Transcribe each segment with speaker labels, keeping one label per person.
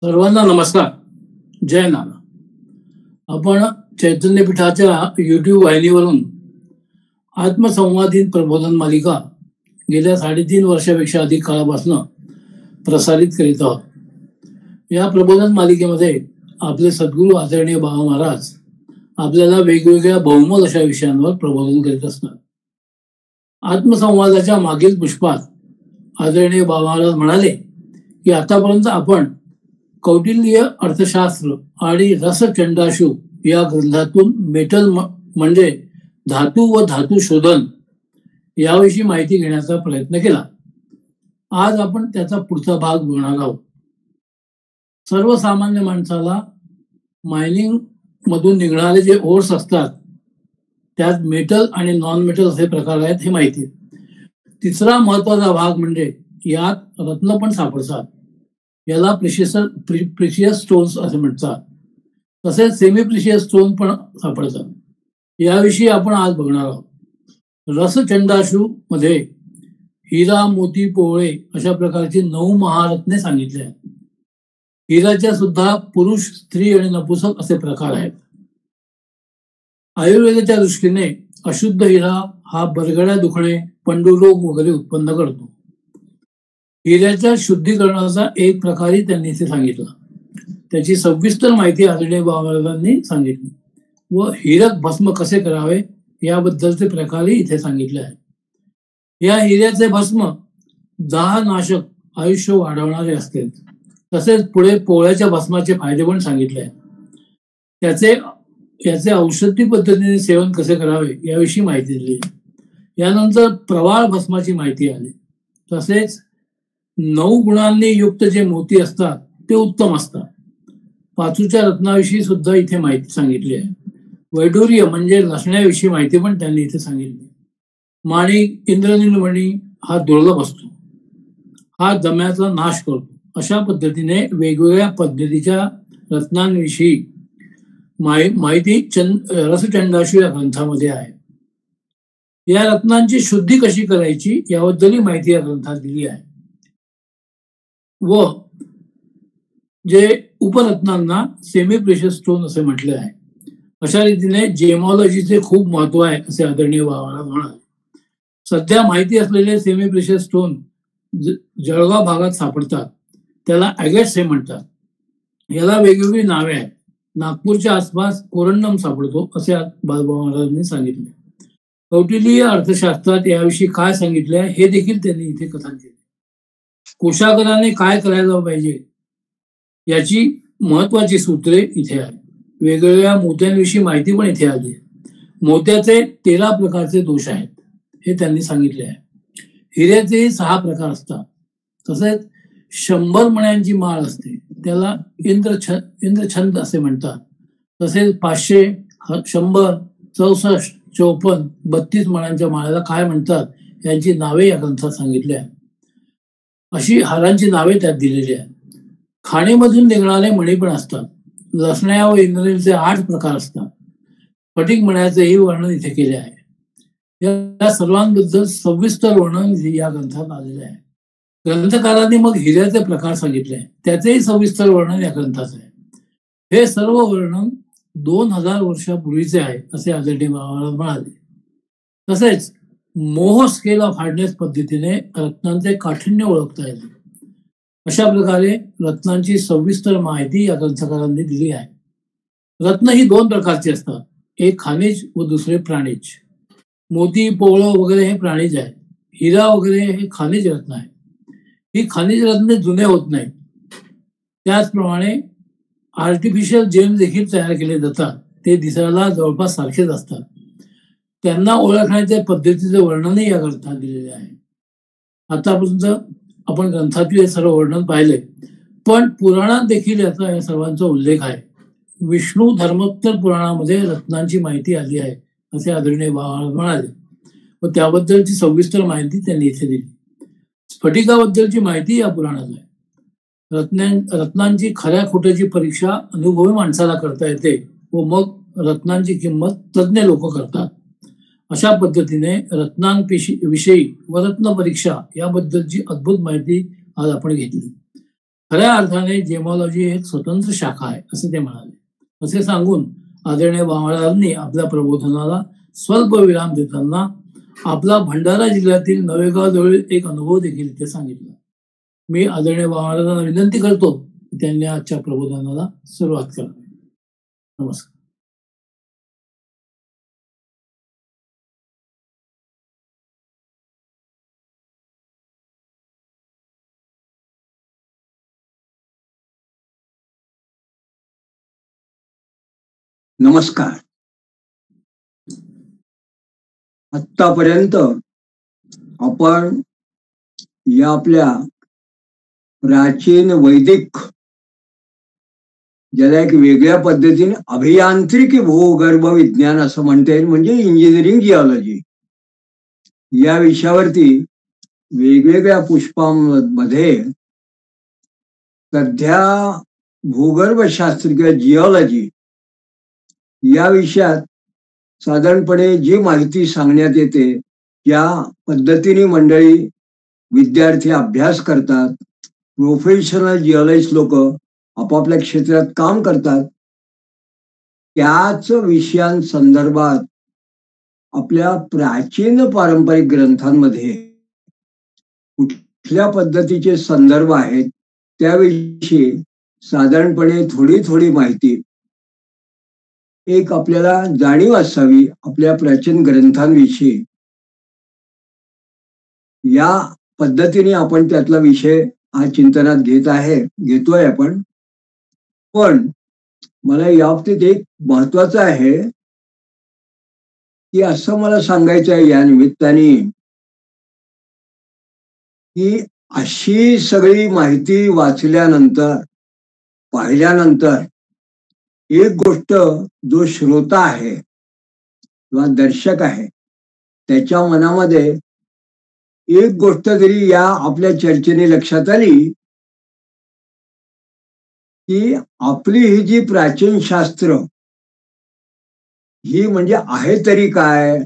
Speaker 1: सर्वांना नमस्कार. जय नाना. आपण चैतन्यपीठाच्या YouTube वाहिनीवरून आत्मसंवादित प्रबोधन मालिका गेल्या 3.5 वर्षापेक्षा अधिक काळापासून प्रसारित करीत आहोत. या प्रबोधन मालिकेमध्ये आपले सद्गुरू आदरणीय बाबा महाराज आपल्याला वेगवेगळ्या बहुमोल अशा विषयांवर प्रबोधन करीत असतात. आत्मसंवादाच्या मागील पुष्पात आदरणीय बाबा महाराज म्हणाले की आतापर्यंत आपण कौटिल्य अर्थशास्त्र आणि रसचंडाशु या ग्रंथातून मेटल म्हणजे धातू व धातू शोधन याविषयी माहिती घेण्याचा प्रयत्न केला. आज आपण त्याचा पुढचा भाग बघणार आहोत. सर्वसामान्य माणसाला मायनिंग मधून निघणारे जे ओर्स असतात त्यात मेटल आणि नॉन मेटल असे प्रकार आहेत हे माहिती. तिसरा महत्वाचा भाग म्हणजे यात रत्न पण सापडतात. याला प्रिशियस स्टोन्स असे म्हणतात. तसेच सेमी प्रिशियस स्टोन पण सापडतात. याविषयी आपण आज बघणार आहोत. रसचंडाशु मध्ये हिरा, मोती, पोवळे अशा प्रकारची 9 महारत्ने सांगितले आहेत. हिराच्या सुद्धा पुरुष, स्त्री आणि नपुसक असे प्रकार आहेत. आयुर्वेदाच्या दृष्टीने अशुद्ध हिरा हा बरगड्या दुखणे, पंडुरोग वगैरे उत्पन्न करतो. हिऱ्याच्या शुद्धीकरणाचा एक प्रकारही त्यांनी इथे सांगितला. त्याची सविस्तर माहिती आदरणीय बाबा महाराजांनी सांगितली व हिरक भस्म कसे करावे याबद्दलचे प्रकारही इथे सांगितले आहेत. या हिऱ्याचे भस्म 10 नाशक आयुष्य वाढवणारे असते. तसेच पुढे पोळ्याच्या भस्माचे फायदे पण सांगितले आहेत. याचे औषधी पद्धतीने सेवन कसे करावे याविषयी माहिती दिली. यानंतर प्रवाळ भस्माची माहिती आली. तसेच 9 गुणांनी युक्त जे मोती असतात ते उत्तम असतात. पाचूच्या रत्नाविषयी सुद्धा इथे माहिती सांगितली आहे. वैडूर्य म्हणजे लसण्याविषयी माहिती पण त्यांनी इथे सांगितली. माणिक, इंद्रनीलमणी हा दुर्लभ असतो. हा दम्याचा नाश करतो. अशा पद्धतीने वेगवेगळ्या पद्धतीच्या रत्नांविषयी माहिती रसचंडाशु या ग्रंथामध्ये आहे. या रत्नांची शुद्धी कशी करायची याबद्दलही माहिती या ग्रंथात दिली आहे. व जे उपरत्नांना सेमी प्रेशियस स्टोन असे म्हटले आहे. अशा रीतीने जेमॉलॉजीचे खूप महत्व आहे असे आदरणीय बाबा म्हणाले. सध्या माहिती असलेले सेमी प्रेशियस स्टोन जळगाव भागात सापडतात. त्याला ॲगेट्स हे म्हणतात. याला वेगवेगळी नावे आहेत. नागपूरच्या आसपास कोरंडम सापडतो असे बाबा महाराजांनी सांगितले. कौटिल्य अर्थशास्त्रात याविषयी काय सांगितले आहे हे देखील त्यांनी इथे कथन केले. कोशागराने काय करायला पाहिजे याची महत्वाची सूत्रे इथे आहेत. वेगवेगळ्या मोत्यांविषयी माहिती पण इथे आली. मोत्याचे 13 प्रकारचे दोष आहेत हे त्यांनी सांगितले आहे. हिऱ्याचे 6 प्रकार असतात. तसेच 100 मण्यांची माळ असते त्याला इंद्रछंद असे म्हणतात. तसेच 500, 100, 64, 54, 32 मण्यांच्या माळ्याला काय म्हणतात यांची नावे या ग्रंथात सांगितली आहेत. अशी हारांची नावे त्यात दिलेली आहेत. खाणीमधून निघणारे मणी पण असतात. लसण्या व इंद्रनीलचे 8 प्रकार असतात. फटिक मण्याचेही वर्णन इथे केले आहे. या सर्वांबद्दल सविस्तर वर्णन या ग्रंथात आलेले आहे. ग्रंथकारांनी मग हिऱ्याचे प्रकार सांगितले त्याचेही सविस्तर वर्णन या ग्रंथात आहे. हे सर्व वर्णन 2000 वर्षापूर्वीचे आहे असे आदरणीय महाराज म्हणाले. तसेच मोह स्केल ऑफ हार्डनेस पद्धतीने रत्नांचे काठिण्य ओळखता येते. अशा प्रकारे रत्नांची सविस्तर माहिती या ग्रंथकारांनी दिली आहे. रत्न ही 2 प्रकारची असतात. एक खनिज व दुसरे प्राणिज. मोती, पोवळं वगैरे हे प्राणिज आहेत. हिरा वगैरे हे खनिज रत्न आहे. ही खनिज रत्ने जुने होत नाहीत. त्याचप्रमाणे आर्टिफिशियल जेम देखील तयार केले जातात. ते दिसायला जवळपास सारखेच असतात. त्यांना ओळखण्याच्या पद्धतीचे वर्णनही या ग्रंथात दिलेले आहे. आतापर्यंत आपण ग्रंथातील हे सर्व वर्णन पाहिले पण पुराणात देखील याचा या सर्वांचा उल्लेख आहे. विष्णू धर्मोत्तर पुराणामध्ये रत्नांची माहिती आली आहे असे आदरणीय बाबा म्हणाले व त्याबद्दलची सविस्तर माहिती त्यांनी इथे दिली. स्फटिकाबद्दलची माहिती या पुराणात आहे. रत्नांची खऱ्या खोट्याची परीक्षा अनुभवी माणसाला करता येते व मग रत्नांची किंमत तज्ज्ञ लोक करतात. अशा पद्धतीने रत्नांविषयी व रत्न परीक्षा याबद्दलची अद्भुत माहिती आज आपण घेतली. खऱ्या अर्थाने जेमॉलॉजी एक स्वतंत्र शाखा आहे असे ते म्हणाले. असे सांगून आदरणीय बावळांनी आपल्या प्रबोधनाला स्वल्प विराम देताना आपला भंडारा जिल्ह्यातील नवेगाव जवळील एक अनुभव देखील ते सांगितला. मी आदरणीय बावळांना विनंती करतो की त्यांनी आजच्या प्रबोधनाला सुरुवात करावी. नमस्कार.
Speaker 2: नमस्कार. आतापर्यंत आपण या आपल्या प्राचीन वैदिक, ज्याला एक वेगळ्या पद्धतीने अभियांत्रिकी भूगर्भ विज्ञान असं म्हणता येईल, म्हणजे इंजिनिअरिंग जिओलॉजी, या विषयावरती वेगवेगळ्या पुष्पांमध्ये सध्या भूगर्भशास्त्र किंवा जिओलॉजी या विषयात साधारणपणे जी माहिती सांगण्यात येते त्या पद्धतीने मंडळी विद्यार्थी अभ्यास करतात. प्रोफेशनल जिओलॉजिस्ट लोक आपापल्या क्षेत्रात काम करतात. त्याच विषयांसंदर्भात आपल्या प्राचीन पारंपरिक ग्रंथांमध्ये कुठल्या पद्धतीचे संदर्भ आहेत त्याविषयी साधारणपणे थोडी माहिती एक आपल्याला जाणीव असावी आपल्या प्राचीन ग्रंथांविषयी. या पद्धतीने आपण त्यातला विषय हा चिंतनात घेतोय आपण. पण मला याबाबतीत एक महत्वाचं आहे की असं मला सांगायचं आहे या निमित्ताने की अशी सगळी माहिती वाचल्यानंतर, पाहिल्यानंतर एक गोष्ट जो श्रोता आहे किंवा दर्शक आहे त्याच्या मनामध्ये एक गोष्ट जरी या आपल्या चर्चेने लक्षात आली की आपली ही जी प्राचीन शास्त्र ही म्हणजे आहे तरी काय,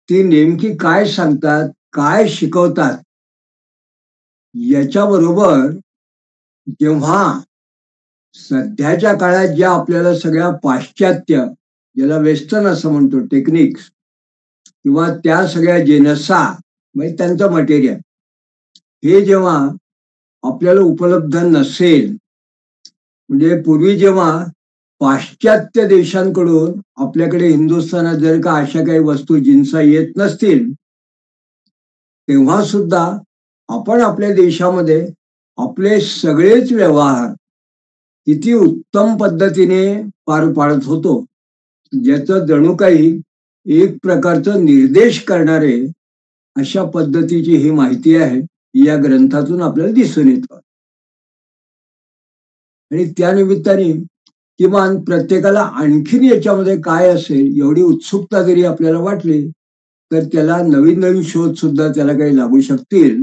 Speaker 2: ती नेमकी काय सांगतात, काय शिकवतात, याच्याबरोबर जेव्हा सध्याच्या काळात ज्या आपल्याला सगळ्या पाश्चात्य, ज्याला वेस्टर्न असं म्हणतो, टेक्निक्स किंवा त्या सगळ्या जे नसा म्हणजे त्यांचं मटेरियल हे जेव्हा आपल्याला उपलब्ध नसेल, म्हणजे पूर्वी जेव्हा पाश्चात्य देशांकडून आपल्याकडे हिंदुस्थानात जर का अशा काही वस्तू जिन्सा येत नसतील, तेव्हा सुद्धा आपण आपल्या देशामध्ये आपले सगळेच व्यवहार किती उत्तम पद्धतीने पार पाडत होतो, ज्याचं जणू काही एक प्रकारचं निर्देश करणारे अशा पद्धतीची ही माहिती आहे, या ग्रंथातून आपल्याला दिसून येतं. आणि त्या निमित्ताने किमान प्रत्येकाला आणखीन याच्यामध्ये काय असेल एवढी उत्सुकता जरी आपल्याला वाटली तर त्याला नवीन शोध सुद्धा त्याला काही लागू शकतील.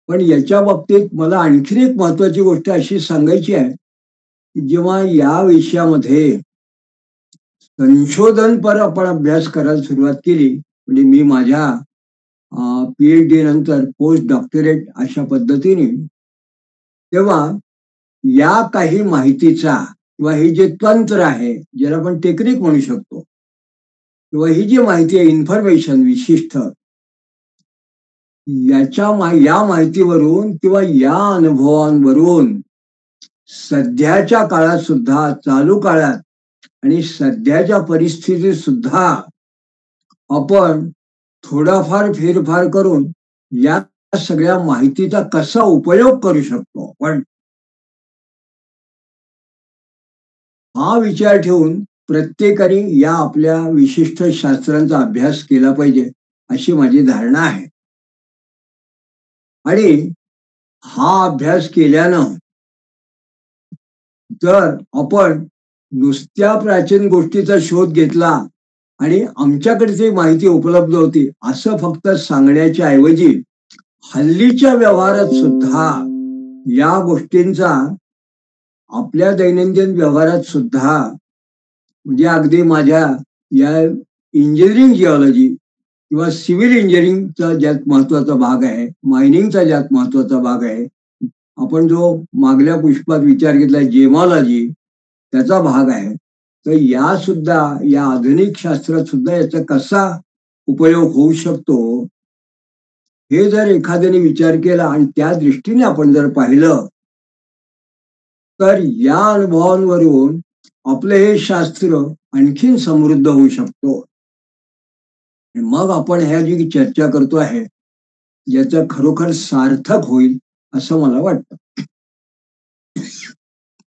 Speaker 2: पण याच्या बाबतीत मला आणखीन एक महत्वाची गोष्ट अशी सांगायची आहे की जेव्हा या विषयामध्ये संशोधनपर आपण अभ्यास करायला सुरुवात केली, म्हणजे मी माझ्या PhD नंतर पोस्ट डॉक्टरेट अशा पद्धतीने, तेव्हा या काही माहितीचा किंवा हे जे तंत्र आहे ज्याला आपण टेक्निक म्हणू शकतो, किंवा ही जी माहिती आहे इन्फॉर्मेशन विशिष्ट, या माहितीवरून किंवा या अनुभवांवरून सध्याच्या काळात सुद्धा, चालू काळात आणि सध्याच्या परिस्थितीत सुद्धा आपण थोडाफार फेरफार करून या सगळ्या माहितीचा कसा उपयोग करू शकतो आपण, हा विचार ठेवून प्रत्येकाने या आपल्या विशिष्ट शास्त्रांचा अभ्यास केला पाहिजे अशी माझी धारणा आहे. आणि हा अभ्यास केल्यानं जर आपण नुसत्या प्राचीन गोष्टीचा शोध घेतला आणि आमच्याकडे ती माहिती उपलब्ध होती असं फक्त सांगण्याच्या ऐवजी हल्लीच्या व्यवहारात सुद्धा या गोष्टींचा आपल्या दैनंदिन व्यवहारात सुद्धा, म्हणजे अगदी माझ्या या इंजिनिअरिंग जिओलॉजी किंवा सिव्हिल इंजिनिअरिंगचा ज्यात महत्वाचा भाग आहे, मायनिंगचा ज्यात महत्वाचा भाग आहे, आपण जो मागल्या पुष्पात विचार घेतला जेमॉलॉजी, त्याचा भाग आहे. तर या आधुनिक शास्त्रात सुद्धा याचा कसा उपयोग होऊ शकतो, हे जर एखाद्याने विचार केला आणि त्या दृष्टीने आपण जर पाहिलं, तर या अनुभवांवरून आपलं हे शास्त्र आणखीन समृद्ध होऊ शकतो. मग आपण ह्या जी चर्चा करतो आहे याचं खरोखर सार्थक होईल असं मला वाटतं.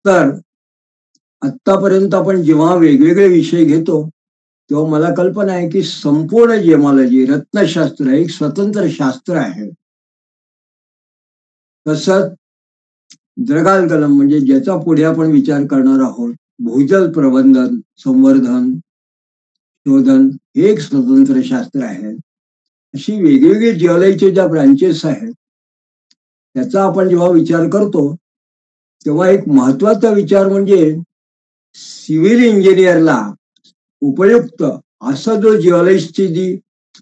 Speaker 2: तर आतापर्यंत आपण जेव्हा वेगवेगळे विषय घेतो तेव्हा मला कल्पना आहे की संपूर्ण जेमॉलॉजी रत्नशास्त्र एक स्वतंत्र शास्त्र आहे. तसंच द्रगालकलम म्हणजे ज्याचा पुढे आपण विचार करणार आहोत, भूजल प्रबंधन, संवर्धन, शोधन, हे एक स्वतंत्र शास्त्र आहे. अशी वेगवेगळी जिओलॉजीच्या ज्या ब्रांचेस आहेत त्याचा आपण जेव्हा विचार करतो तेव्हा एक महत्वाचा विचार म्हणजे सिव्हिल इंजिनियरला उपयुक्त असं जो जिओलॉजिस्टची जी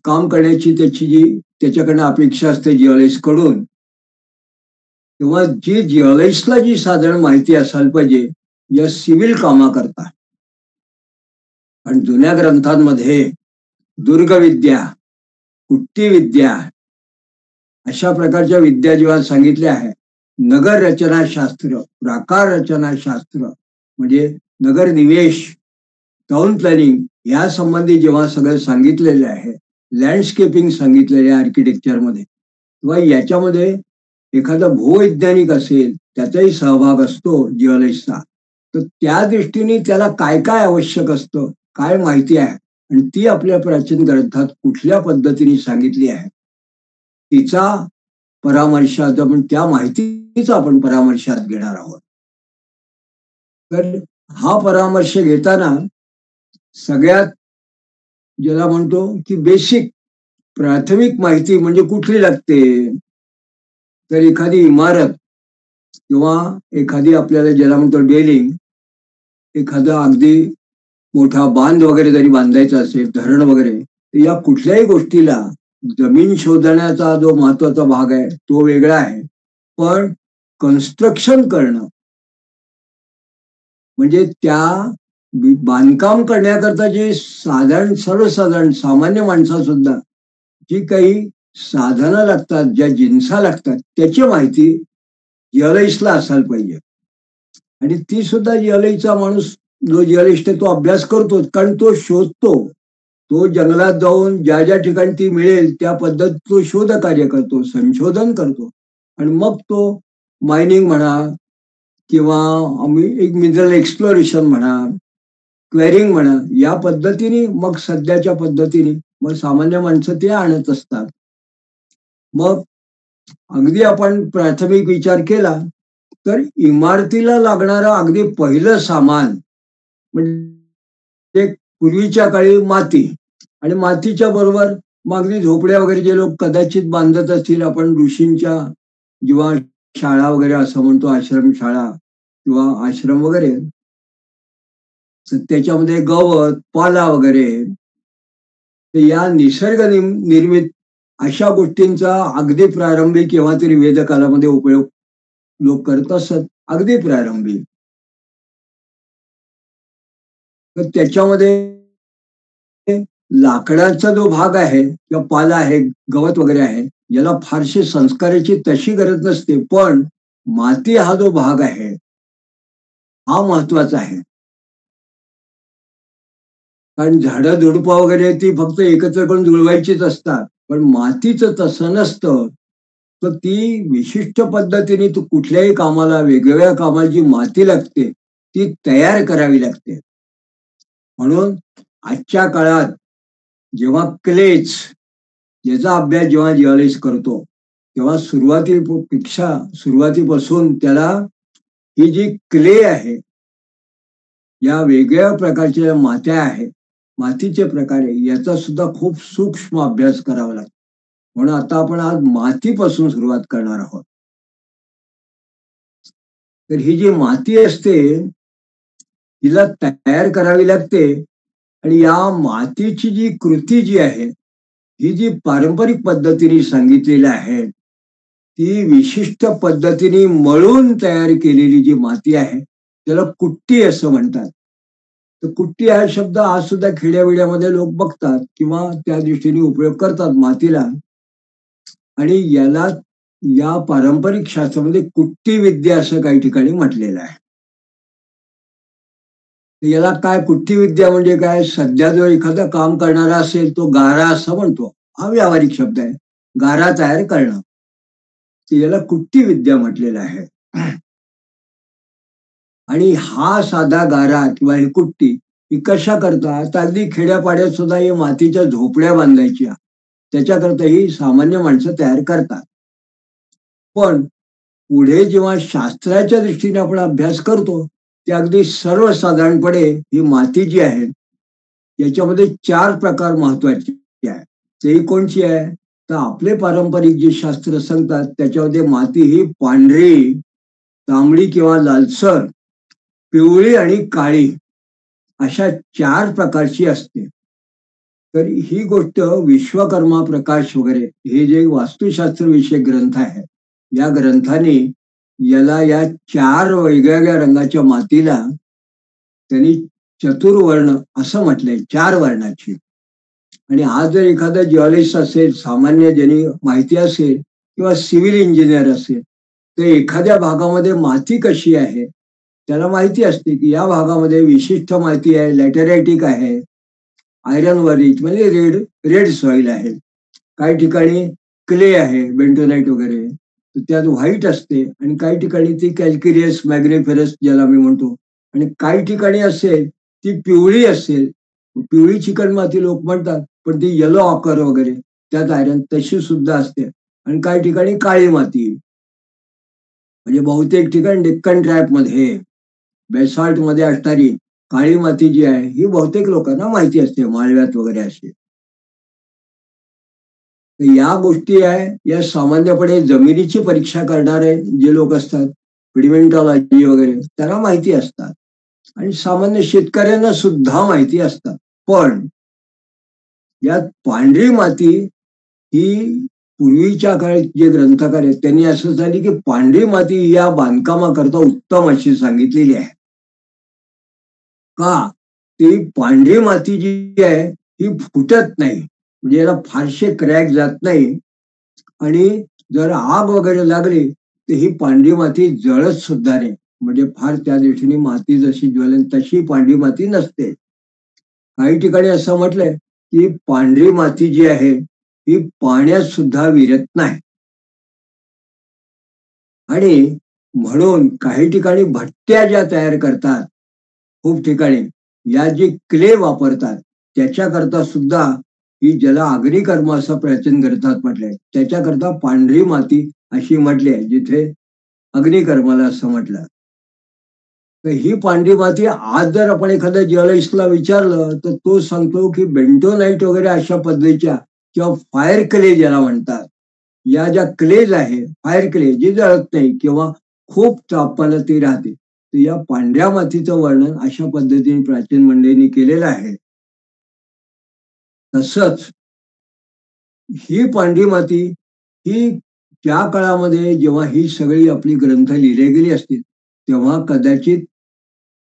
Speaker 2: काम करण्याची त्याच्याकडनं अपेक्षा असते जिओलॉजिस्ट कडून, तेव्हा जी जिओलॉजिस्टला जी साधारण माहिती असायला पाहिजे या सिव्हिल कामाकरता. आणि जुन्या ग्रंथांमध्ये दुर्गविद्या, कुट्टीविद्या अशा प्रकारच्या विद्या जेव्हा सांगितल्या आहे, नगर रचनाशास्त्र, प्राकार रचनाशास्त्र म्हणजे नगर निवेश, टाउन प्लॅनिंग या संबंधी जेव्हा सगळं सांगितलेले आहे, लँडस्केपिंग सांगितलेले आहे आर्किटेक्चरमध्ये, तेव्हा याच्यामध्ये एखादा भूवैज्ञानिक असेल त्याचाही सहभाग असतो जिओलॉजिस्टचा. तर त्या दृष्टीने त्याला काय काय आवश्यक असतं, काय माहिती आहे आणि ती आपल्या प्राचीन ग्रंथात कुठल्या पद्धतीने सांगितली आहे तिचा परामर्शात आपण त्या माहितीचा आपण परामर्शात घेणार आहोत. तर हा परामर्श घेताना सगळ्यात ज्याला म्हणतो की बेसिक प्राथमिक माहिती म्हणजे कुठली लागते, तर एखादी इमारत किंवा एखादी आपल्याला ज्याला म्हणतो डेलिंग, एखादा अगदी मोठा बांध वगैरे जरी बांधायचा असेल, धरण वगैरे, तर या कुठल्याही गोष्टीला जमीन शोधण्याचा जो महत्वाचा भाग आहे तो वेगळा आहे. पण कन्स्ट्रक्शन करणं म्हणजे त्या बांधकाम करण्याकरता जे सर्वसाधारण सामान्य माणसा सुद्धा जी काही साधनं लागतात, ज्या जिन्सा लागतात त्याची माहिती जिओलॉजिस्टला असायला पाहिजे. आणि ती सुद्धा जिओलॉजीचा माणूस जो जिओलॉजिस्ट आहे तो अभ्यास करतो, कारण तो शोधतो. तो जंगलात जाऊन ज्या ज्या ठिकाणी ती मिळेल त्या पद्धतीत तो शोध कार्य करतो, संशोधन करतो आणि मग तो मायनिंग म्हणा किंवा एक मिनरल एक्सप्लोरेशन म्हणा, क्वेरिंग म्हणा, या पद्धतीने मग सध्याच्या पद्धतीने मग सामान्य माणसं ते आणत असतात. मग अगदी आपण प्राथमिक विचार केला तर इमारतीला लागणारं अगदी पहिलं सामान म्हणजे पूर्वीच्या काळी माती, आणि मातीच्या बरोबर मग अगदी झोपड्या वगैरे जे लोक कदाचित बांधत असतील, आपण ऋषींच्या जेव्हा शाळा वगैरे असं म्हणतो, आश्रम शाळा किंवा आश्रम वगैरे, त्याच्यामध्ये गवत पाला वगैरे, या निसर्ग निर्मित अशा गोष्टींचा अगदी प्रारंभी केव्हा तरी वेदकालामध्ये उपयोग लोक करत असत, अगदी प्रारंभी. तर त्याच्यामध्ये लाकडाचा जो भाग आहे किंवा पाला आहे, गवत वगैरे आहे, याला फारशी संस्काराची तशी गरज नसते, पण माती हा जो भाग आहे हा महत्वाचा आहे. कारण झाडं झुडपं वगैरे ती फक्त एकत्र करून जुळवायचीच असतात, पण मातीचं तसं नसतं. तर ती विशिष्ट पद्धतीने तू कुठल्याही कामाला, वेगवेगळ्या कामाला जी माती लागते ती तयार करावी लागते. म्हणून आजच्या काळात जेव्हा क्लेच याचा अभ्यास जेव्हा जिओलॉजिस्ट करतो तेव्हा सुरुवातीपासून त्याला ही जी क्ले आहे, या वेगवेगळ्या प्रकारच्या मात्या आहेत, मातीचे प्रकार आहे, याचा सुद्धा खूप सूक्ष्म अभ्यास करावा लागतो. म्हणून आता आपण आज मातीपासून सुरुवात करणार आहोत. तर ही जी माती असते तिला तयार करावी लागते आणि या मातीची जी कृती जी आहे ही जी पारंपरिक पद्धतीने सांगितलेली आहे ती विशिष्ट पद्धतीने मळून तयार केलेली जी माती आहे त्याला कुट्टी असं म्हणतात. तर कुट्टी हा शब्द आज सुद्धा खेड्याबिड्यामध्ये लोक बघतात किंवा त्या दृष्टीने उपयोग करतात मातीला. आणि याला या पारंपरिक शास्त्रामध्ये कुट्टी विद्या असं काही ठिकाणी म्हटलेलं आहे. याला काय कुट्टी विद्या म्हणजे काय? सध्या जो एखादं काम करणारा असेल तो गारा असं म्हणतो. हा व्यावहारिक शब्द आहे. गारा तयार करणं. याला कुट्टी विद्या म्हटलेलं आहे. आणि हा साधा गारा किंवा ही कुट्टी ही कशा करता? तर अगदी खेड्यापाड्यात सुद्धा ही मातीच्या झोपड्या बांधायच्या. त्याच्याकरता ही सामान्य माणसं तयार करतात. पण पुढे जेव्हा शास्त्राच्या दृष्टीने आपण अभ्यास करतो ते अगदी सर्वसाधारणपणे ही माती जी आहे याच्यामध्ये 4 प्रकार महत्वाचे आहे. ते कोणची आहे? तर आपले पारंपरिक जे शास्त्र सांगतात त्याच्यामध्ये माती ही पांढरी, तांबडी किंवा लालसर, पिवळी आणि काळी अशा 4 प्रकारची असते. तर ही गोष्ट विश्वकर्मा प्रकाश वगैरे हे जे वास्तुशास्त्र विषयक ग्रंथ आहे या ग्रंथाने याला या 4 वेगवेगळ्या रंगाच्या मातीला त्यांनी चतुर्वर्ण असं म्हटलंय. 4 वर्णाची. आणि आज जर एखादा जिओलॉजिस्ट असेल, सामान्य ज्यांनी माहिती असेल किंवा सिव्हिल इंजिनियर असेल तर एखाद्या भागामध्ये माती कशी आहे त्याला माहिती असते की या भागामध्ये विशिष्ट माती आहे, लॅटेरायटिक आहे, आयरन वरिच म्हणजे रेड सॉइल आहे. काही ठिकाणी क्ले आहे, बेंटोनाइट वगैरे, तर त्यात व्हाईट असते आणि काही ठिकाणी ती कॅल्किरियस मॅग्निफेरस ज्याला मी म्हणतो आणि काही ठिकाणी असेल ती पिवळी असेल. पिवळी चिकण माती लोक म्हणतात पण ती येलो ऑकर वगैरे त्यात आयरन तशी सुद्धा असते. आणि काही ठिकाणी काळी माती म्हणजे बहुतेक ठिकाणी डेक्कन ट्रॅप मध्ये बेसॉल्ट मध्ये असणारी काळी माती जी आहे ही बहुतेक लोकांना माहिती असते, माळव्यात वगैरे असे. या गोष्टी आहे या सामान्यपणे जमिनीची परीक्षा करणारे जे लोक असतात, पिडिमेंटॉलॉजी वगैरे त्यांना माहिती असतात आणि सामान्य शेतकऱ्यांना सुद्धा माहिती असतात. पण यात पांढरी माती ही पूर्वीच्या काळात जे ग्रंथकार आहेत त्यांनी असं झाली की पांढरी माती या बांधकामाकरता उत्तम अशी सांगितलेली आहे. का? ती पांढरी माती जी आहे ही फुटत नाही, म्हणजे याला फारसे क्रॅक जात नाही आणि जर आग वगैरे लागली तर ही पांढरी माती जळत सुद्धा नाही. म्हणजे फार त्या दृष्टीने माती जशी ज्वलन तशी पांढरी माती नसते. काही ठिकाणी असं म्हटलंय की पांढरी माती जी आहे ही पाण्यात सुद्धा विरत नाही. आणि म्हणून काही ठिकाणी भट्ट्या ज्या तयार करतात खूप ठिकाणी या जे क्ले वापरतात त्याच्याकरता सुद्धा ही ज्याला अग्निकर्म असं प्राचीन ग्रंथात म्हटलंय त्याच्याकरता पांढरी माती अशी म्हटली आहे जिथे अग्निकर्माला असं म्हटलं. तर ही पांढरी माती आज जर आपण एखाद्या जिओलॉजिस्टला विचारलं तर तो सांगतो की बेंटोनाइट वगैरे अशा पद्धतीच्या किंवा फायर क्ले ज्याला म्हणतात या ज्या क्लेज आहे फायर क्ले जी जळत नाही किंवा खूप तापमानात ती राहते तर या पांढऱ्या मातीचं वर्णन अशा पद्धतीने प्राचीन मंडळींनी केलेलं आहे. तसंच ही पांढरी माती ही त्या काळामध्ये जेव्हा ही सगळी आपली ग्रंथ लिहिले गेली असतील तेव्हा कदाचित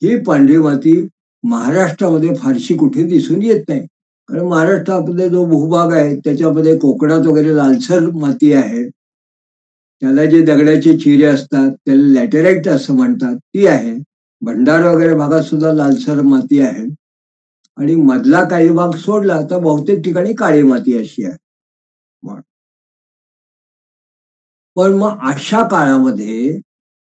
Speaker 2: ही पांढरी माती महाराष्ट्रामध्ये फारशी कुठे दिसून येत नाही. कारण महाराष्ट्रामध्ये जो भूभाग आहे त्याच्यामध्ये कोकणात वगैरे लालसर माती आहे. त्याला जे दगडाचे चिरे असतात त्याला लॅटेराइट असं म्हणतात ती आहे. भंडारा वगैरे भागात सुद्धा लालसर माती आहे आणि मधला काही भाग सोडला तर बहुतेक ठिकाणी काळी माती अशी आहे. पण मग अशा काळामध्ये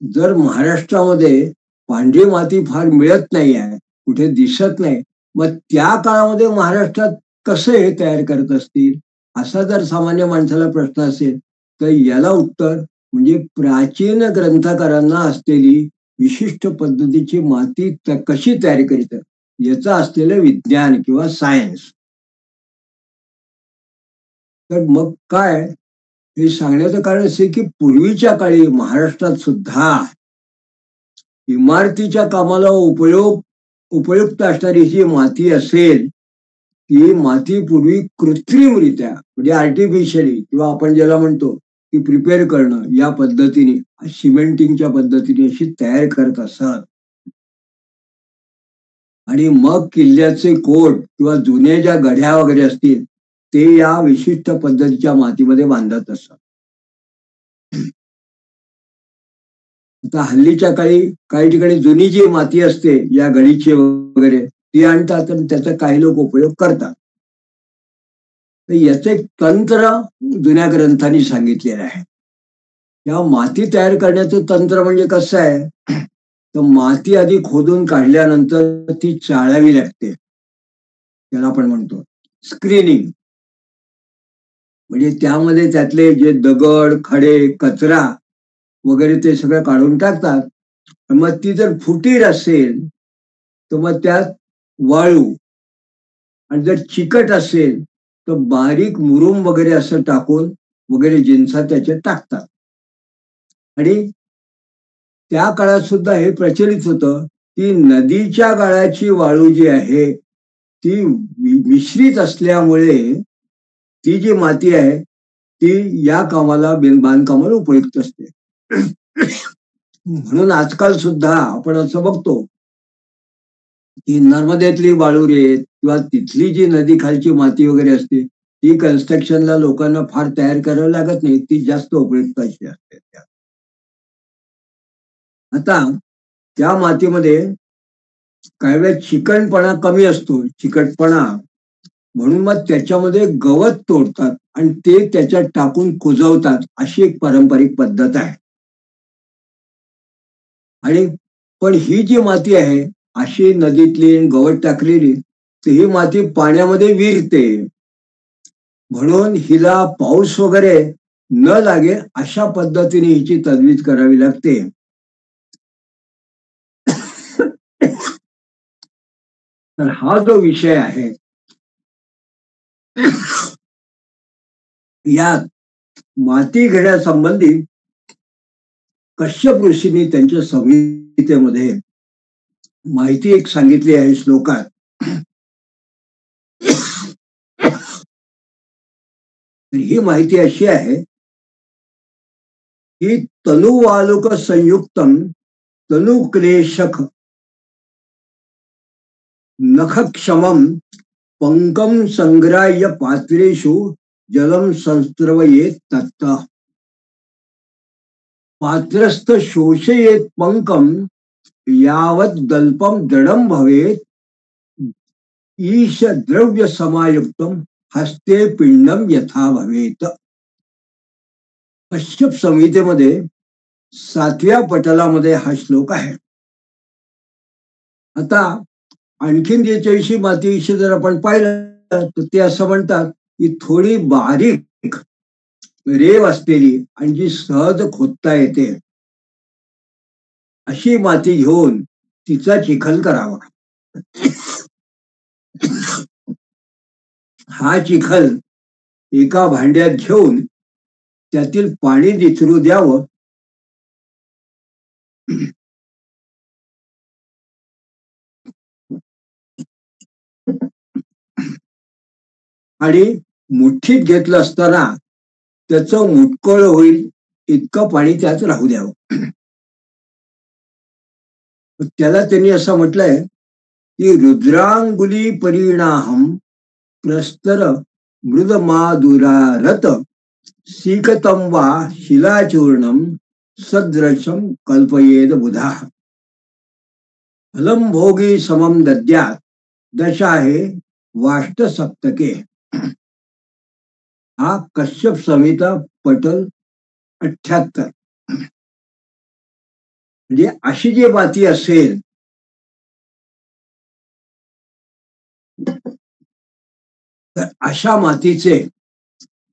Speaker 2: जर महाराष्ट्रामध्ये पांढरी माती फार मिळत नाही आहे, कुठे दिसत नाही, मग त्या काळामध्ये महाराष्ट्रात कसं हे तयार करत असतील असा जर सामान्य माणसाला प्रश्न असेल तर याला उत्तर म्हणजे प्राचीन ग्रंथकारांना असलेली विशिष्ट पद्धतीची माती कशी तयार करीत याचं असलेलं विज्ञान किंवा सायन्स. तर मग काय हे सांगण्याचं कारण असे की पूर्वीच्या काळी महाराष्ट्रात सुद्धा इमारतीच्या कामाला उपयुक्त असणारी जी माती असेल ती माती पूर्वी कृत्रिमरित्या म्हणजे आर्टिफिशियली किंवा आपण ज्याला म्हणतो ती प्रिपेअर करणं या पद्धतीने सिमेंटिंगच्या पद्धतीने अशी तयार करत असत. आणि मग किल्ल्याचे कोट किंवा जुने ज्या गढ्या वगैरे असतील ते या विशिष्ट पद्धतीच्या मातीमध्ये बांधत असतात. आता हल्लीच्या काही ठिकाणी जुनी जी माती असते या गडीची वगैरे ती आणतात आणि त्याचा काही लोक उपयोग करतात. तर याचं एक तंत्र जुन्या ग्रंथांनी सांगितलेलं आहे. या माती तयार करण्याचं तंत्र म्हणजे कसं आहे, तर माती आधी खोदून काढल्यानंतर ती चाळावी लागते. त्याला आपण म्हणतो स्क्रीनिंग. म्हणजे त्यामध्ये त्यातले जे दगड खडे कचरा वगैरे ते सगळं काढून टाकतात. मग ती जर फुटीर असेल तर मग त्यात वाळू, आणि जर चिकट असेल तर बारीक मुरुम वगैरे असं टाकून वगैरे जिन्सा त्याच्यात टाकतात. आणि त्या काळात सुद्धा हे प्रचलित होतं की नदीच्या गाळाची वाळू जी आहे ती मिश्रित असल्यामुळे ती जी माती आहे ती या कामाला बांधकामाला उपयुक्त असते. म्हणून आजकाल सुद्धा आपण असं बघतो की नर्मदेतली वाळू रे किंवा तिथली जी नदी खालची माती वगैरे असते ती कन्स्ट्रक्शनला लोकांना फार तयार करावं लागत नाही, ती जास्त उपयुक्त अशी असते. आता त्या मातीमध्ये काही वेळेस चिकणपणा कमी असतो, चिकटपणा, म्हणून मग त्याच्यामध्ये गवत तोडतात आणि ते त्याच्यात टाकून कुजवतात, अशी एक पारंपरिक पद्धत आहे. आणि पण ही जी माती आहे अशी नदीतली गवत टाकलेली तर ही माती पाण्यामध्ये विरते, म्हणून हिला पाऊस वगैरे न लागेल अशा पद्धतीने हिची तजवीज करावी लागते. तर हा जो विषय आहे यात माती घेण्यासंबंधी कश्यप ऋषींनी त्यांच्या संहितेमध्ये माहिती एक सांगितली आहे श्लोकात. ही माहिती अशी आहे की तनुवालुक संयुक्तम तनुक्लेशक नखक्षमम पंकम संग्राह्य पात्रेषु जलम संस्रवयेत तत्त पात्रस्थ शोषयेत पंकम यावत दल्पम दृढम भवेत ईश द्रव्य समायुक्तम हस्ते पिंडम यथा भवेत. कश्यप संहितेमध्ये 7व्या पटलामध्ये हा श्लोक आहे. आता आणखीन याच्याविषयी मातीविषयी जर आपण पाहिलं तर ते असं म्हणतात की थोडी बारीक रेव असलेली आणि जी सहज खोदता येते अशी माती घेऊन तिचा चिखल करावा. हा चिखल एका भांड्यात घेऊन त्यातील पाणी निचरू द्यावं. आणि मुठ्ठीत घेतलं असताना त्याचं मुटकळ होईल इतकं पाणी त्यात राहू द्यावं. त्याला त्यांनी असं म्हटलंय की रुद्रांगुली परिणाहम प्रस्तर मृदमाधुरारत सीकतम वा शिलाचूर्णम सदृशम कल्पयेद बुधा फलम भोगी समम दद्यात दशा आहे वाष्ट सप्तके. हा कश्यप संहिता पटल 78. म्हणजे अशी जी माती असेल तर अशा मातीचे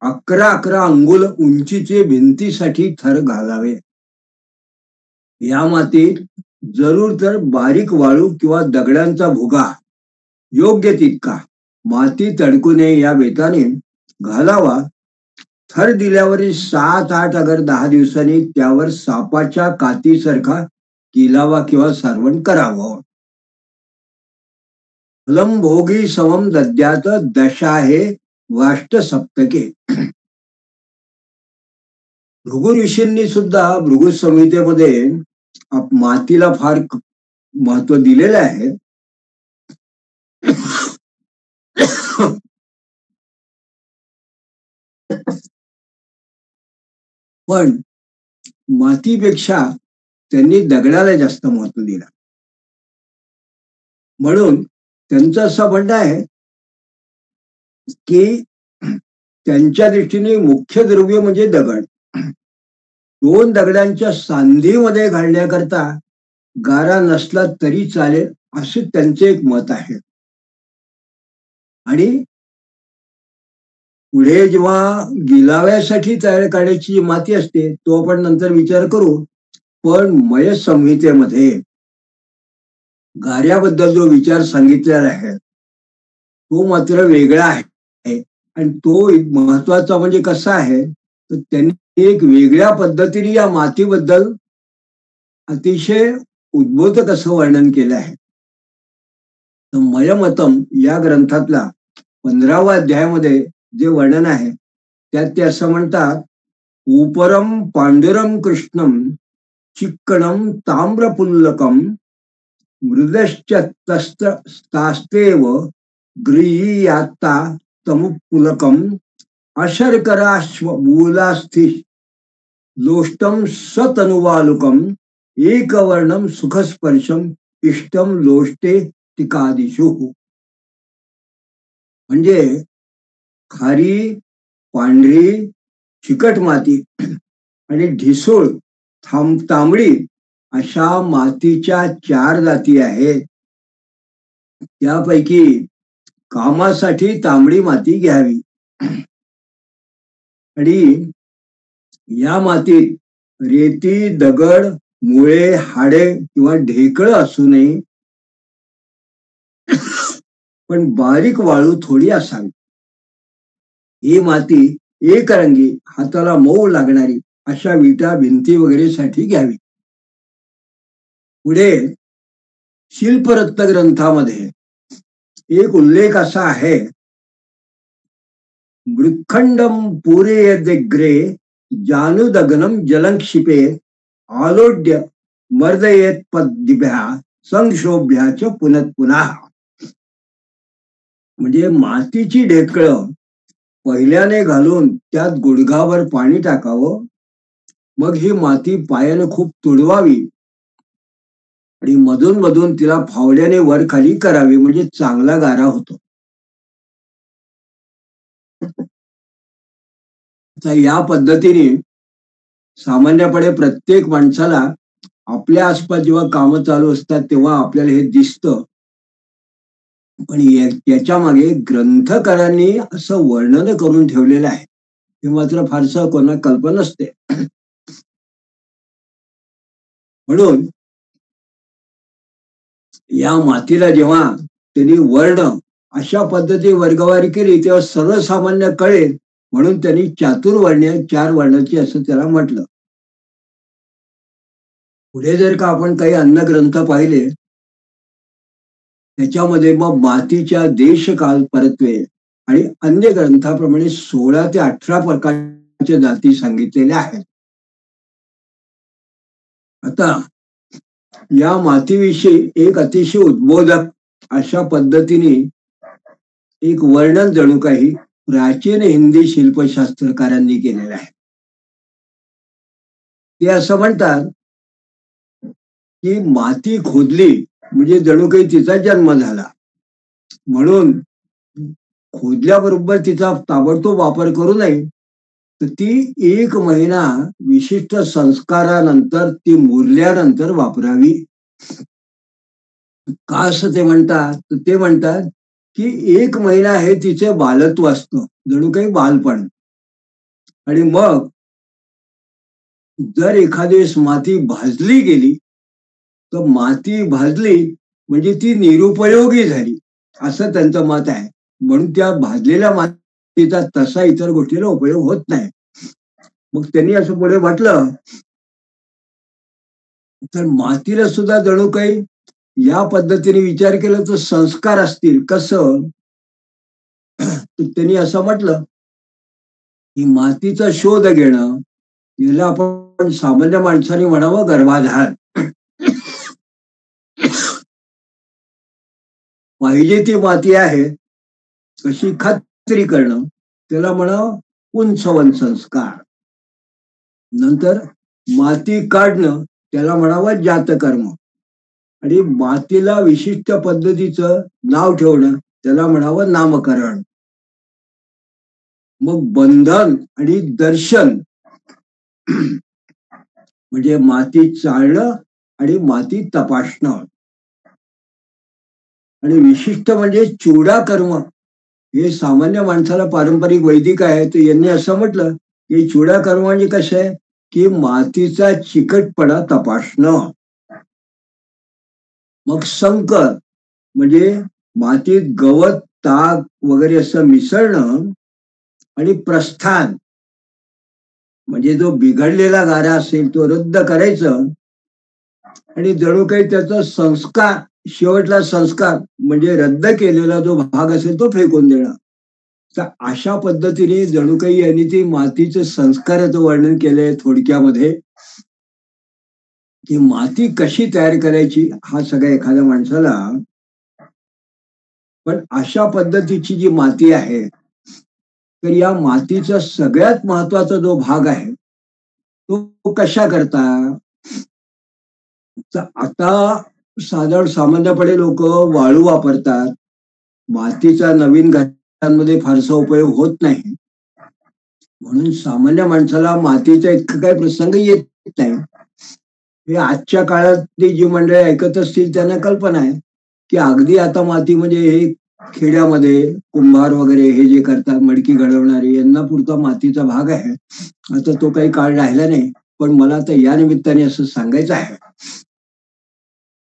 Speaker 2: 11-11 अंगुल उंचीचे भिंतीसाठी थर घालावे. या मातीत जरूर तर बारीक वाळू किंवा दगडांचा भुगा योग्य तितका माती तडकू नये या बेताने घालावा. थर दिल्यावर 7-8 अगर 10 दिवसांनी त्यावर सापाच्या कातीसारखा किलावा किंवा सारवण करावं. फलम भोगी समम दद्यात दशा आहे वाष्ट सप्तके. भृगु ऋषींनी सुद्धा भृगु संहितेमध्ये मातीला फार महत्व दिलेलं आहे. पण मातीपेक्षा त्यांनी दगडाला जास्त महत्व दिलं. म्हणून त्यांचं असं म्हणणं आहे की त्यांच्या दृष्टीने मुख्य द्रव्य म्हणजे दगड. दोन दगडांच्या सांधीमध्ये घालण्याकरता गारा नसला तरी चालेल असे त्यांचे एक मत आहे. आणि पुढे जेव्हा गिलाव्यासाठी तयार करण्याची माती असते तो आपण नंतर विचार करू. पण मय संहितेमध्ये गाऱ्याबद्दल जो विचार सांगितलेला आहे तो मात्र वेगळा आहे. आणि तो महत्वाचा म्हणजे कसा आहे तर त्यांनी एक वेगळ्या पद्धतीने या मातीबद्दल अतिशय उद्बोधक असं वर्णन केलं आहे. तर मयमतम या ग्रंथातला 15वा अध्यायामध्ये जे वर्णन आहे त्यात ते असं म्हणतात, उपरम पांडुरम कृष्णम चिक्कणम ताम्रपुल्लकम मृदश्च तास्तेव गृहीयात्ता तमुपुलकम अशर्कराश्वमूलास्थि लोष्टम सतनुवालुकम एकवर्णम सुखस्पर्शम इष्टम लोष्टे टिकादिशु. म्हणजे खारी, पांढरी, चिकट माती आणि ढिसूळ तांबडी अशा मातीच्या 4 जाती आहेत. त्यापैकी कामासाठी तांबडी माती घ्यावी. आणि या मातीत रेती, दगड, मुळे, हाडे किंवा ढेकळ असू नये, पण बारीक वाळू थोडी असावी. ही माती एकरंगी हाताला मऊ लागणारी अशा विटा, भिंती वगैरे साठी घ्यावी. पुढे शिल्परत्न ग्रंथामध्ये एक उल्लेख असा आहे, मृत्खंडम पूरयेद्ग्रे जानुदगनम जलंक्षिपे आलोड्य मर्दयेत पद्दिभ्या संक्षोभ्याच पुनः. म्हणजे मातीची ढेकळं पहिल्याने घालून त्यात गुडघावर पाणी टाकावं, मग ही माती पायाने खूप तुडवावी आणि मधून मधून तिला फावड्याने वर खाली करावी, म्हणजे चांगला गारा होतो. तर या पद्धतीने सामान्यपणे प्रत्येक माणसाला आपल्या आसपास जेव्हा कामं चालू असतात तेव्हा आपल्याला हे दिसतं. पण याच्या मागे ग्रंथकारांनी असं वर्णन करून ठेवलेलं आहे हे मात्र फारसं कोणा कल्पना नसते. म्हणून या मातीला जेव्हा त्यांनी वर्ण अशा पद्धती वर्गवारी केली तेव्हा सर्वसामान्य कळेल म्हणून त्यांनी चातुर्वर्ण्य 4 वर्णाची असं त्याला म्हटलं. पुढे जर का आपण काही अन्य ग्रंथ पाहिले त्याच्यामध्ये मग मातीच्या देशकाल परत्वे आणि अन्य ग्रंथाप्रमाणे 16 ते 18 प्रकारच्या जाती सांगितलेल्या आहेत. आता या मातीविषयी एक अतिशय उद्बोधक अशा पद्धतीने एक वर्णन जणू काही प्राचीन हिंदी शिल्पशास्त्रकारांनी केलेलं आहे. ते असं म्हणतात की माती खोदली म्हणजे जणू काही तिचा जन्म झाला, म्हणून खोदल्याबरोबर तिचा ताबडतोब वापर करू नये, तर ती 1 महिना विशिष्ट संस्कारानंतर ती मुरल्यानंतर वापरावी. का असं ते म्हणतात, तर ते म्हणतात की 1 महिना हे तिचे बालत्व असतं, जणू काही बालपण. आणि मग जर एखादी वेळेस माती भाजली गेली तर माती भाजली म्हणजे ती निरुपयोगी झाली असं त्यांचं मत आहे. म्हणून त्या भाजलेल्या मातीचा तसा इतर गोष्टीला उपयोग होत नाही. मग त्यांनी असं पुढे म्हटलं तर मातीला सुद्धा जणू काही या पद्धतीने विचार केला तर संस्कार असतील. कसं त्यांनी असं म्हटलं की मातीचा शोध घेणं, याला आपण सामान्य माणसाने म्हणावं गर्भाधान. पाहिजे ती माती आहे अशी खात्री करणं, त्याला म्हणावं पुंसवन संस्कार. नंतर माती काढणं, त्याला म्हणावं जातकर्म. आणि मातीला विशिष्ट पद्धतीचं नाव ठेवणं, त्याला म्हणावं नामकरण. मग बंधन आणि दर्शन म्हणजे माती चालणं आणि माती तपासणं. आणि विशिष्ट म्हणजे चूडा कर्म. हे सामान्य माणसाला पारंपरिक वैदिक आहे, तर यांनी असं म्हटलं की चूडा कर्म म्हणजे कसं आहे की मातीचा चिकटपणा तपासणं. मग संकर म्हणजे मातीत गवत, ताक वगैरे असं मिसळणं. आणि प्रस्थान म्हणजे जो बिघडलेला गारा असेल तो रद्द करायचं. आणि जणू काही त्याचा संस्कार, शेवटला संस्कार म्हणजे रद्द केलेला जो भाग असेल तो फेकून देणं. तर अशा पद्धतीने जणू काही यांनी ती मातीचं संस्काराचं वर्णन केलंय थोडक्यामध्ये. की माती कशी तयार करायची हा सगळ्या एखाद्या माणसाला. पण अशा पद्धतीची जी माती आहे, तर या मातीचा सगळ्यात महत्वाचा जो भाग आहे तो कशा करता. तर आता साधारण सामान्यपणे लोक वाळू वापरतात. मातीचा नवीन घरांमध्ये फारसा उपयोग होत नाही. म्हणून सामान्य माणसाला मातीचा इतका काही प्रसंग येत नाही. हे आजच्या काळातली जी मंडळी ऐकत असतील त्यांना कल्पना आहे की अगदी आता माती म्हणजे हे खेड्यामध्ये कुंभार वगैरे हे जे करतात, मडकी घडवणारे, यांना पुरता मातीचा भाग आहे. आता तो काही काळ राहिला नाही. पण मला आता या निमित्ताने असं सांगायचं आहे,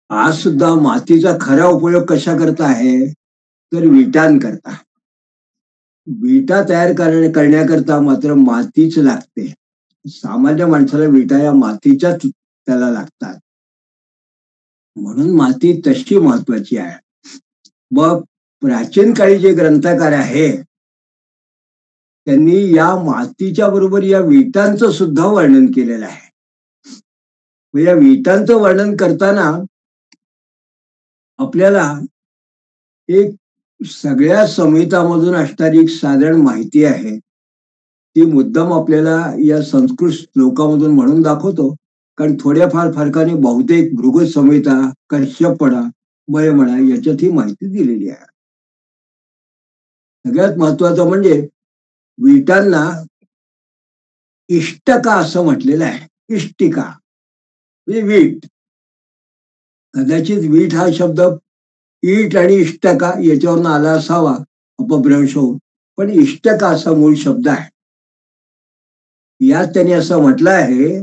Speaker 2: आज सुद्धा मातीचा खरा उपयोग कशा करता आहे, तर विटांकरता. विटा तयार करण्याकरता मात्र मातीच लागते. सामान्य माणसाला विटा या मातीच्याच त्याला लागतात. म्हणून माती तशी महत्वाची आहे. मग प्राचीन काळी जे ग्रंथकार आहे त्यांनी या मातीच्या बरोबर या विटांचं सुद्धा वर्णन केलेलं आहे. या विटांचं वर्णन करताना आपल्याला एक सगळ्या संहितामधून असणारी एक साधारण माहिती आहे, ती मुद्दाम आपल्याला या संस्कृत श्लोकामधून म्हणून दाखवतो. कारण थोड्याफार फरकाने बहुतेक भृगु संहिता, कश्यपणा, मयमणा याच्यात ही माहिती दिलेली आहे. सगळ्यात महत्वाचं म्हणजे विटांना इष्टका असं म्हटलेलं आहे. इष्टिका म्हणजे वीट. कदाचित वीट हा शब्द ईट आणि इष्टका याच्यावरून आला असावा अपभ्रंश होऊन, पण इष्टका असा मूळ शब्द आहे. यात त्यांनी असं म्हटलं आहे,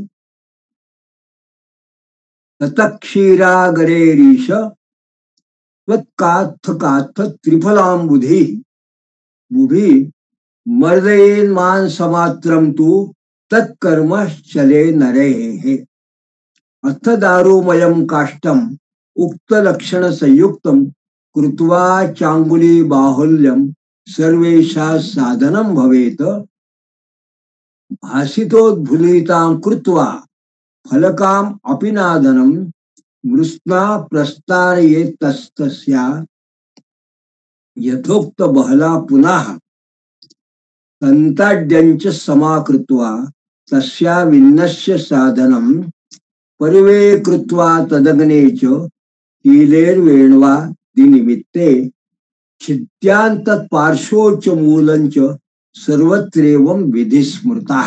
Speaker 2: ततक्षीरागरेरीश काथ काथ त्रिफलांबुधी बुभी मर्दयेन मान समात्रम तू तत्कर्म चले नरे हे. अथ दारुमयम काष्टम उक्त लक्षण संयुक्तम कृत्वा चांगुली बाहुल्यम सर्वेशा साधनम भवेत भासितोद्भुलितां कृत्वा फलकाम अपिनादनम मृष्णा प्रस्तारयेतस्तस्या यथोक्त बहला पुनः तंताड्यंच समाकृत्वा तस्या विन्नस्य साधनम परिवे कृत्वा तदग्नेच कीलेर्वेण्वा दिनिमित्ते छिद्यांत पार्श्वोच मूलंच सर्वत्रेवम विधी स्मृता.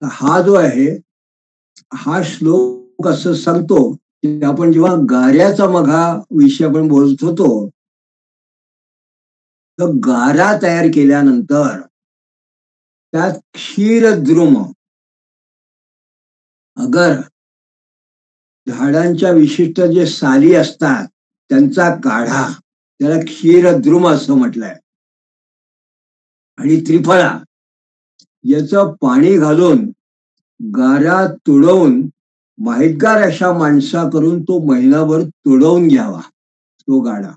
Speaker 2: हा जो आहे हा श्लोक असं सांगतो की आपण जेव्हा गाऱ्याचा मघा विषय आपण बोलत होतो, तर गारा तयार केल्यानंतर त्यात क्षीरद्रुम, अगर झाडांच्या विशिष्ट जे साली असतात त्यांचा काढा, त्याला क्षीरद्रुम असं म्हटलंय. आणि त्रिफळा याचं पाणी घालून गारा तुडवून माहितगार अशा माणसाकडून तो महिनाभर तुडवून घ्यावा तो गाडा.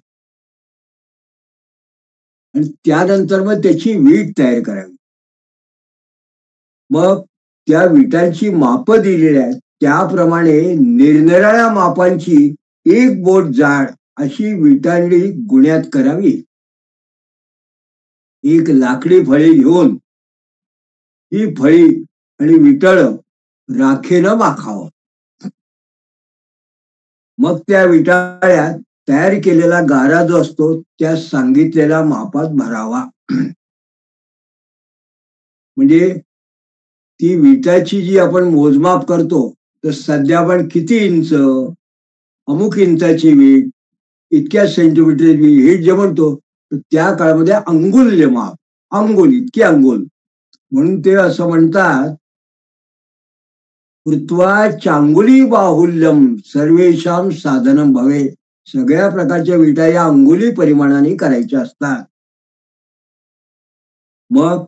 Speaker 2: आणि त्यानंतर मग त्याची वीट तयार करावी. मग त्या विटांची मापं दिलेली आहेत, त्याप्रमाणे निरनिराळ्या मापांची एक बोट जाड अशी विटांनी गुण्यात करावी. एक लाकडी फळी घेऊन ही फळी आणि विटळ राखेनं माखावं. मग त्या विटाळ्यात तयार केलेला गारा जो असतो त्या सांगितलेल्या मापात भरावा. म्हणजे ती विटाची जी आपण मोजमाप करतो, तर सध्या आपण किती इंच, अमुक इंचाची वीट, इतक्या सेंटीमीटर वीट जे म्हणतो, तर त्या काळामध्ये अंगुल्य माप, अंगुल, इतके अंगुल. म्हणून ते असं म्हणतात, कृत्वा चांगुली बाहुल्यम सर्वेशाम साधनम भवे. सगळ्या प्रकारच्या विटा या अंगुली परिमाणाने करायच्या असतात. मग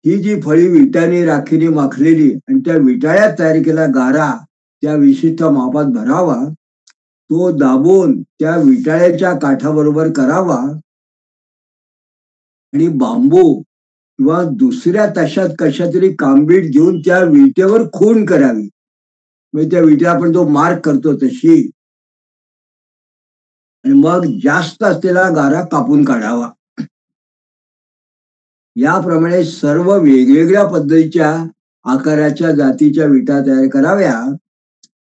Speaker 2: ही जी फळी विटाने राखीने माखलेली आणि त्या विटाळ्यात तयार केला गारा त्या विशिष्ट मापात भरावा, तो दाबून त्या विटाळ्याच्या काठाबरोबर करावा आणि बांबू किंवा दुसऱ्या तशात कशा तरी कांबीट घेऊन त्या विटेवर खून करावी. म्हणजे त्या विटेला आपण जो मार्क करतो तशी, आणि मग जास्त असलेला गारा कापून काढावा. याप्रमाणे सर्व वेगवेगळ्या पद्धतीच्या आकाराच्या जातीच्या विटा तयार कराव्या.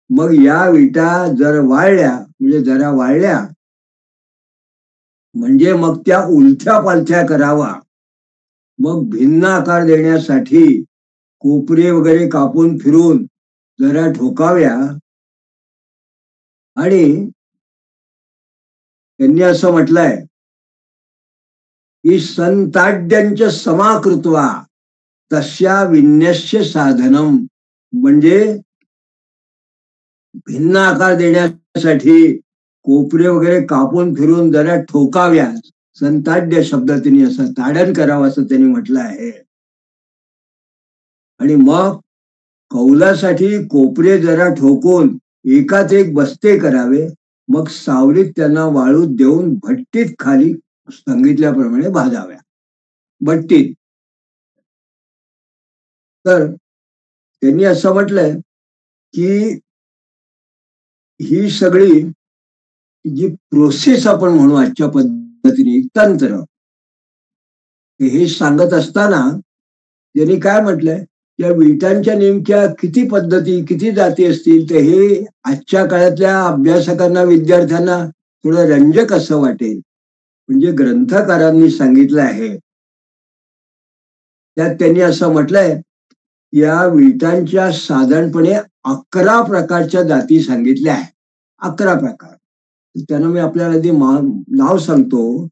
Speaker 2: मग या विटा जर वाळल्या, म्हणजे जरा वाळल्या, म्हणजे मग त्या उलथ्या पालथ्या करावा. मग भिन्न आकार देण्यासाठी कोपरे वगैरे कापून फिरून जरा ठोकाव्या. आणि त्यांनी असं म्हटलंय की संताड्यांच समाकृत्वा तस्या विन्यस्य साधनम. म्हणजे भिन्न आकार देण्यासाठी कोपरे वगैरे कापून फिरून जरा ठोकाव्या. संताड्य शब्द त्यांनी असं ताडण करावं असं त्यांनी म्हटलं आहे. आणि मग कौलासाठी कोपरे जरा ठोकून एकात एक बस्ते करावे. मग सावलीत त्यांना वाळू देऊन भट्टीत खाली सांगितल्याप्रमाणे भाजाव्या. भट्टीत. तर त्यांनी असं म्हटलंय की ही सगळी जी प्रोसेस आपण म्हणू आजच्या पद्धतीने तंत्र, हे सांगत असताना त्यांनी काय म्हटलंय, या विटांच्या नेमक्या किती पद्धती, किती जाती असतील, तर हे आजच्या काळातल्या अभ्यासकांना, विद्यार्थ्यांना थोडं रंजक असं वाटेल. म्हणजे ग्रंथकारांनी सांगितलं आहे त्यात त्यांनी असं म्हटलंय, या विटांच्या साधारणपणे 11 प्रकारच्या जाती सांगितल्या आहेत. 11 प्रकार. त्यांना मी आपल्याला जे नाव सांगतो,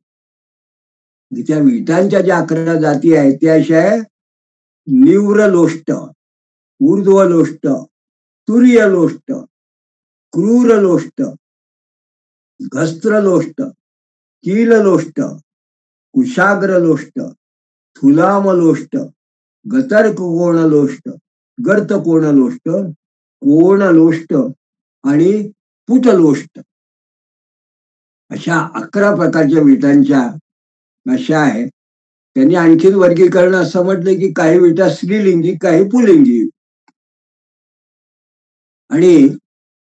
Speaker 2: त्या विटांच्या ज्या 11 जाती आहेत त्या अशा आहे: निव्रलोष्ट, ऊर्ध्वलोष्ट, तुर्यलोष्ट, क्रूरलोष्ट, घस्त्रलोष्ट, कीललोष्ट, कुशाग्रलोष्ट, थुलामलोष्ट, गतर्कोणलोष्ट, गर्तकोणलोष्ट, कोणलोष्ट आणि पुटलोष्ट. अशा 11 प्रकारच्या विटांच्या अशा आहेत. त्यांनी आणखीन वर्गीकरण असं म्हटलं की काही विटा स्त्रीलिंगी, काही पुल्लिंगी. आणि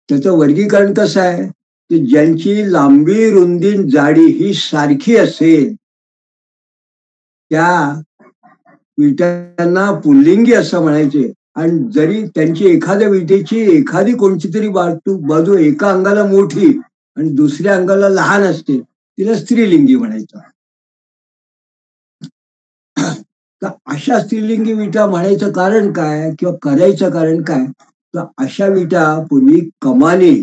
Speaker 2: त्याचं वर्गीकरण कसं आहे, की ज्यांची लांबी, रुंदी, जाडी ही सारखी असेल त्या विटांना पुल्लिंगी असं म्हणायचे. आणि जरी त्यांची एखाद्या विटेची एखादी कोणती तरी बाजू एका अंगाला मोठी आणि दुसऱ्या अंगाला लहान असते, तिला स्त्रीलिंगी म्हणायचं. तर अशा स्त्रीलिंगी विटा म्हणायचं कारण काय किंवा करायचं कारण काय, तर अशा विटा पूर्वी कमानी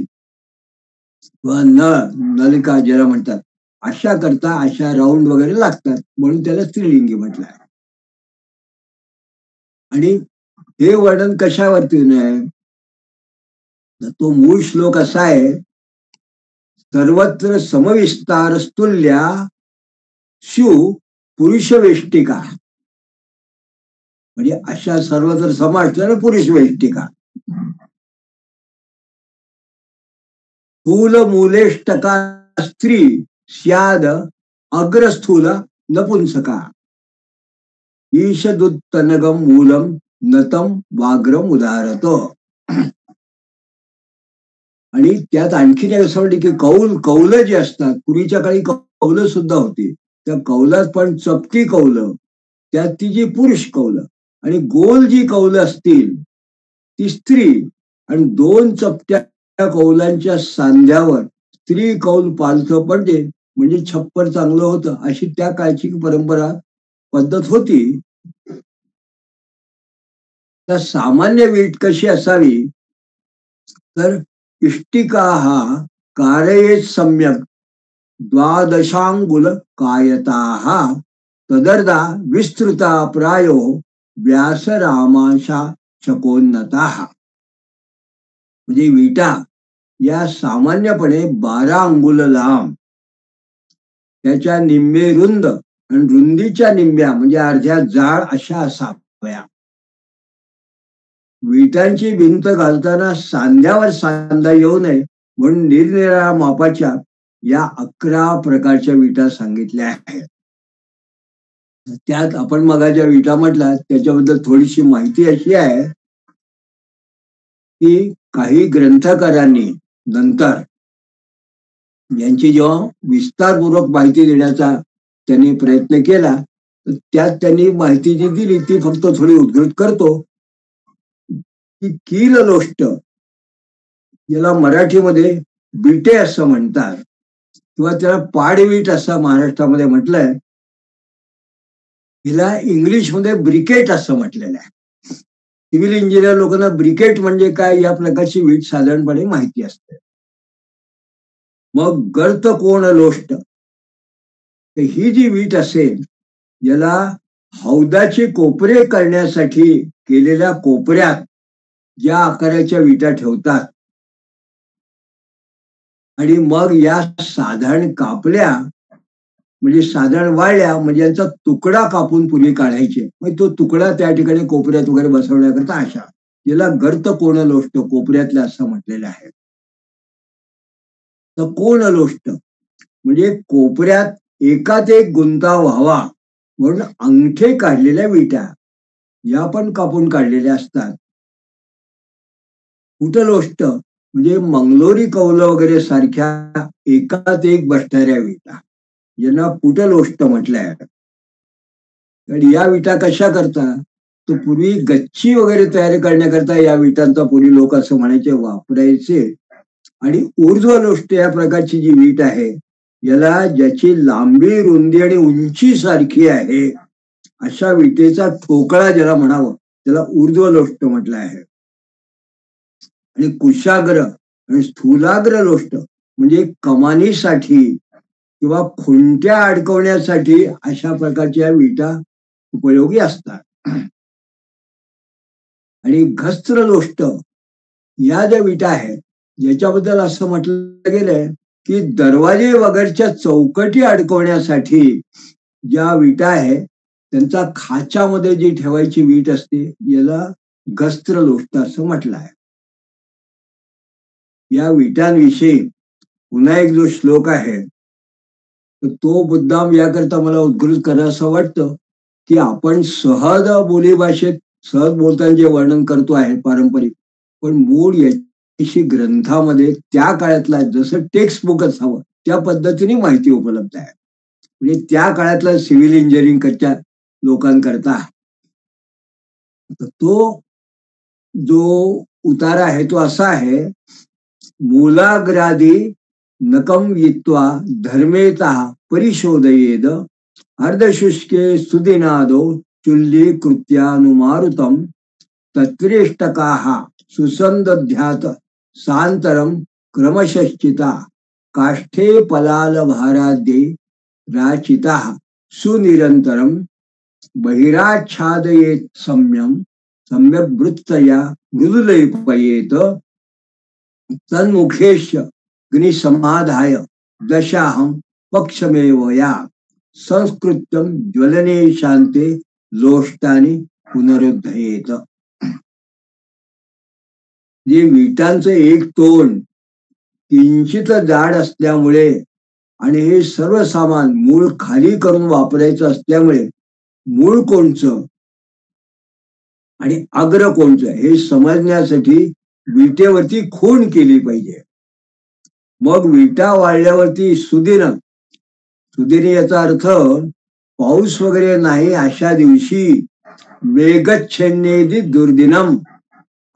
Speaker 2: किंवा नलिका ज्याला म्हणतात, अशा करता अशा राऊंड वगैरे लागतात, म्हणून त्याला स्त्रीलिंगी म्हटलं आहे. आणि हे वर्णन कशावरती आहे, तो मूळ श्लोक असा आहे: सर्वत्र समविस्तार स्तुल्या शिव पुरुष वेष्टिका. म्हणजे अशा सर्वत्र सम असलेल्या पुरुष वेष्टिका. स्थूल मूलेष्टका स्त्री स्याद अग्रस्थूल नपुंसका. ईशदुत्तनगम मूलम नतम वाग्रम उदाहरत. आणि त्यात आणखीन एक असं म्हणते की कौल जे असतात, पूर्वीच्या काळी कौल सुद्धा होती, त्या कौलात पण चपटी कौल, त्यात ती जी पुरुष कौल आणि गोल जी कौल असतील ती स्त्री, आणि दोन चपट्या कौलांच्या सांध्यावर स्त्री कौल पालथं पडते म्हणजे छप्पर चांगलं होतं, अशी त्या काळची परंपरा पद्धत होती. तर सामान्य वीट कशी असावी, तर इष्टिका हा कारयेत सम्यक द्वादशांगुल कायता तदर्दा विस्तृता प्रायो व्यासरामाशा शकोन्नता. म्हणजे विटा या सामान्यपणे 12 अंगुल लांब, त्याच्या निम्मे रुंद आणि रुंदीच्या निम्म्या म्हणजे अर्ध्या जाड अशा असाव्या. विटांची भिंत घालताना सांध्यावर सांधा येऊ नये म्हणून निरनिराळ्या मापाच्या या 11 प्रकारच्या विटा सांगितल्या आहेत. त्यात आपण मगाच्या विटा म्हटल्या त्याच्याबद्दल थोडीशी माहिती अशी आहे की काही ग्रंथकारांनी नंतर यांची जेव्हा विस्तारपूर्वक माहिती देण्याचा त्यांनी प्रयत्न केला, तर त्यात त्यांनी माहिती जी दिली ती फक्त थोडी उद्धृत करतो. की कीललोष्ट याला मराठीमध्ये बिटे असं म्हणतात, किंवा त्याला पाडवीट असं महाराष्ट्रामध्ये म्हटलंय. हिला इंग्लिशमध्ये ब्रिकेट असं म्हटलेलं आहे. सिव्हिल इंजिनियर लोकांना ब्रिकेट म्हणजे काय या प्रकारची वीट साधारणपणे माहिती असते. मग गर्त कोण लोष्ट, ही जी वीट असेल याला हौदाचे कोपरे करण्यासाठी केलेल्या कोपऱ्यात ज्या आकाराच्या विटा ठेवतात आणि मग या साधारण कापल्या म्हणजे साधारण वाळल्या म्हणजे यांचा तुकडा कापून पुढे काढायचे, मग तो तुकडा त्या ठिकाणी कोपऱ्यात वगैरे बसवण्याकरता अशा याला गर्त कोण लोष्ट कोपऱ्यातल्या असं म्हटलेलं आहे. तर कोण लोष्ट म्हणजे कोपऱ्यात एकात एक गुंता व्हावा म्हणून अंगठे काढलेल्या विटा या पण कापून काढलेल्या असतात. कुटलोष्ट म्हणजे मंगलोरी कौल वगैरे सारख्या एकात एक बसणाऱ्या विटा यांना पुटलोष्ट म्हटलंय. आणि या विटा कशा करता, तो पूर्वी गच्ची वगैरे तयार करण्याकरता या विटांचा पूर्वी लोक असं म्हणायचे वापरायचे. आणि ऊर्ध्वलोष्ट या प्रकारची जी वीट आहे याला ज्याची लांबी रुंदी आणि उंची सारखी आहे अशा विटेचा ठोकळा ज्याला म्हणावं त्याला ऊर्ध्वलोष्ट म्हटलं आहे. आणि कुशाग्र आणि स्थूलाग्र लोष्ट म्हणजे कमानीसाठी किंवा खुंट्या अडकवण्यासाठी अशा प्रकारच्या विटा उपयोगी असतात. आणि घस्त्र लोष्ट या ज्या विटा आहेत याच्याबद्दल असं म्हटलं गेलंय की दरवाजे वगैरेच्या चौकटी अडकवण्यासाठी ज्या विटा आहेत त्यांचा खाच्यामध्ये जी ठेवायची वीट असते याला घस्त्र लोष्ट असं म्हटलं आहे. या विटांविषयी पुन्हा एक जो श्लोक आहे तर तो मुद्दाम याकरता मला उद्घृत करायचं असं वाटतं की आपण सहज बोलीभाषेत सहज बोलताना जे वर्णन करतो आहे पारंपरिक, पण मूळ याची ग्रंथामध्ये त्या काळातला जसं टेक्स्ट बुकच हवं त्या पद्धतीने माहिती उपलब्ध आहे. म्हणजे त्या काळातला सिव्हिल इंजिनिअरिंग करच्या लोकांकरता तो जो उतारा आहे तो असा आहे, मूलाग्रादी नकम वित्वा धर्मेता परिशोधयेद अर्धशुष्के सुदिनादो चुल्ली कृत्यानुमारुतम तत्रेष्टकाः सुसंदध्यात सांतरम क्रमशश्चिता काष्ठे पलाल भाराद्ये राचिता सुनिरंतरम बहिराच्छादयेत सम्यक वृत्तया मृदुलयपयेत तन्मुखेश ग्निसमाधाय दशाहम पक्षमेव या संस्कृत्यम ज्वलने शांते लोष्टानी पुनरुद्धयेत. जे विटांचं एक तोंड किंचित जाड असल्यामुळे आणि हे सर्व सामान मूळ खाली करून वापरायचं असल्यामुळे मूळ कोणचं आणि अग्र कोणतं हे समजण्यासाठी विटेवरती खूण केली पाहिजे. मग विटा वाळल्यावरती सुदिन, सुदिन याचा अर्थ पाऊस वगैरे नाही अशा दिवशी मेघच्छन्नेदी दुर्दिनम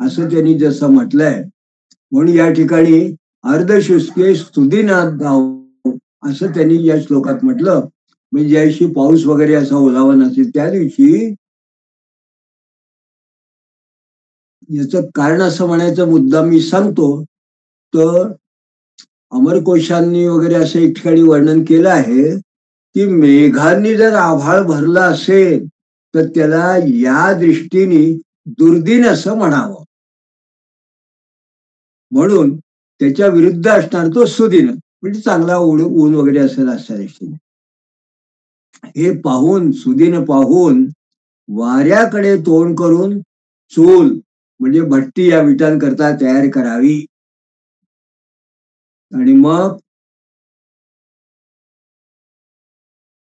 Speaker 2: असं त्यांनी जसं म्हटलंय. म्हणून या ठिकाणी अर्धशुष्के सुदिनात गाव असं त्यांनी या श्लोकात म्हटलं. म्हणजे ज्या दिवशी पाऊस वगैरे असा ओलावा नसेल त्या दिवशी. याचं कारण असं म्हणायचं मुद्दा मी सांगतो. तर अमरकोशांनी वगैरे असं एक ठिकाणी वर्णन केलं आहे की मेघांनी जर आभाळ भरला असेल तर त्याला या दृष्टीने दुर्दिन असं म्हणावं. म्हणून त्याच्या विरुद्ध असणार तो सुदिन, म्हणजे चांगला ऊन वगैरे असेल अशा दृष्टीने. हे पाहून सुदिन पाहून वाऱ्याकडे तोंड करून चूल म्हणजे भट्टी या विटांकरता तयार करावी. आणि मग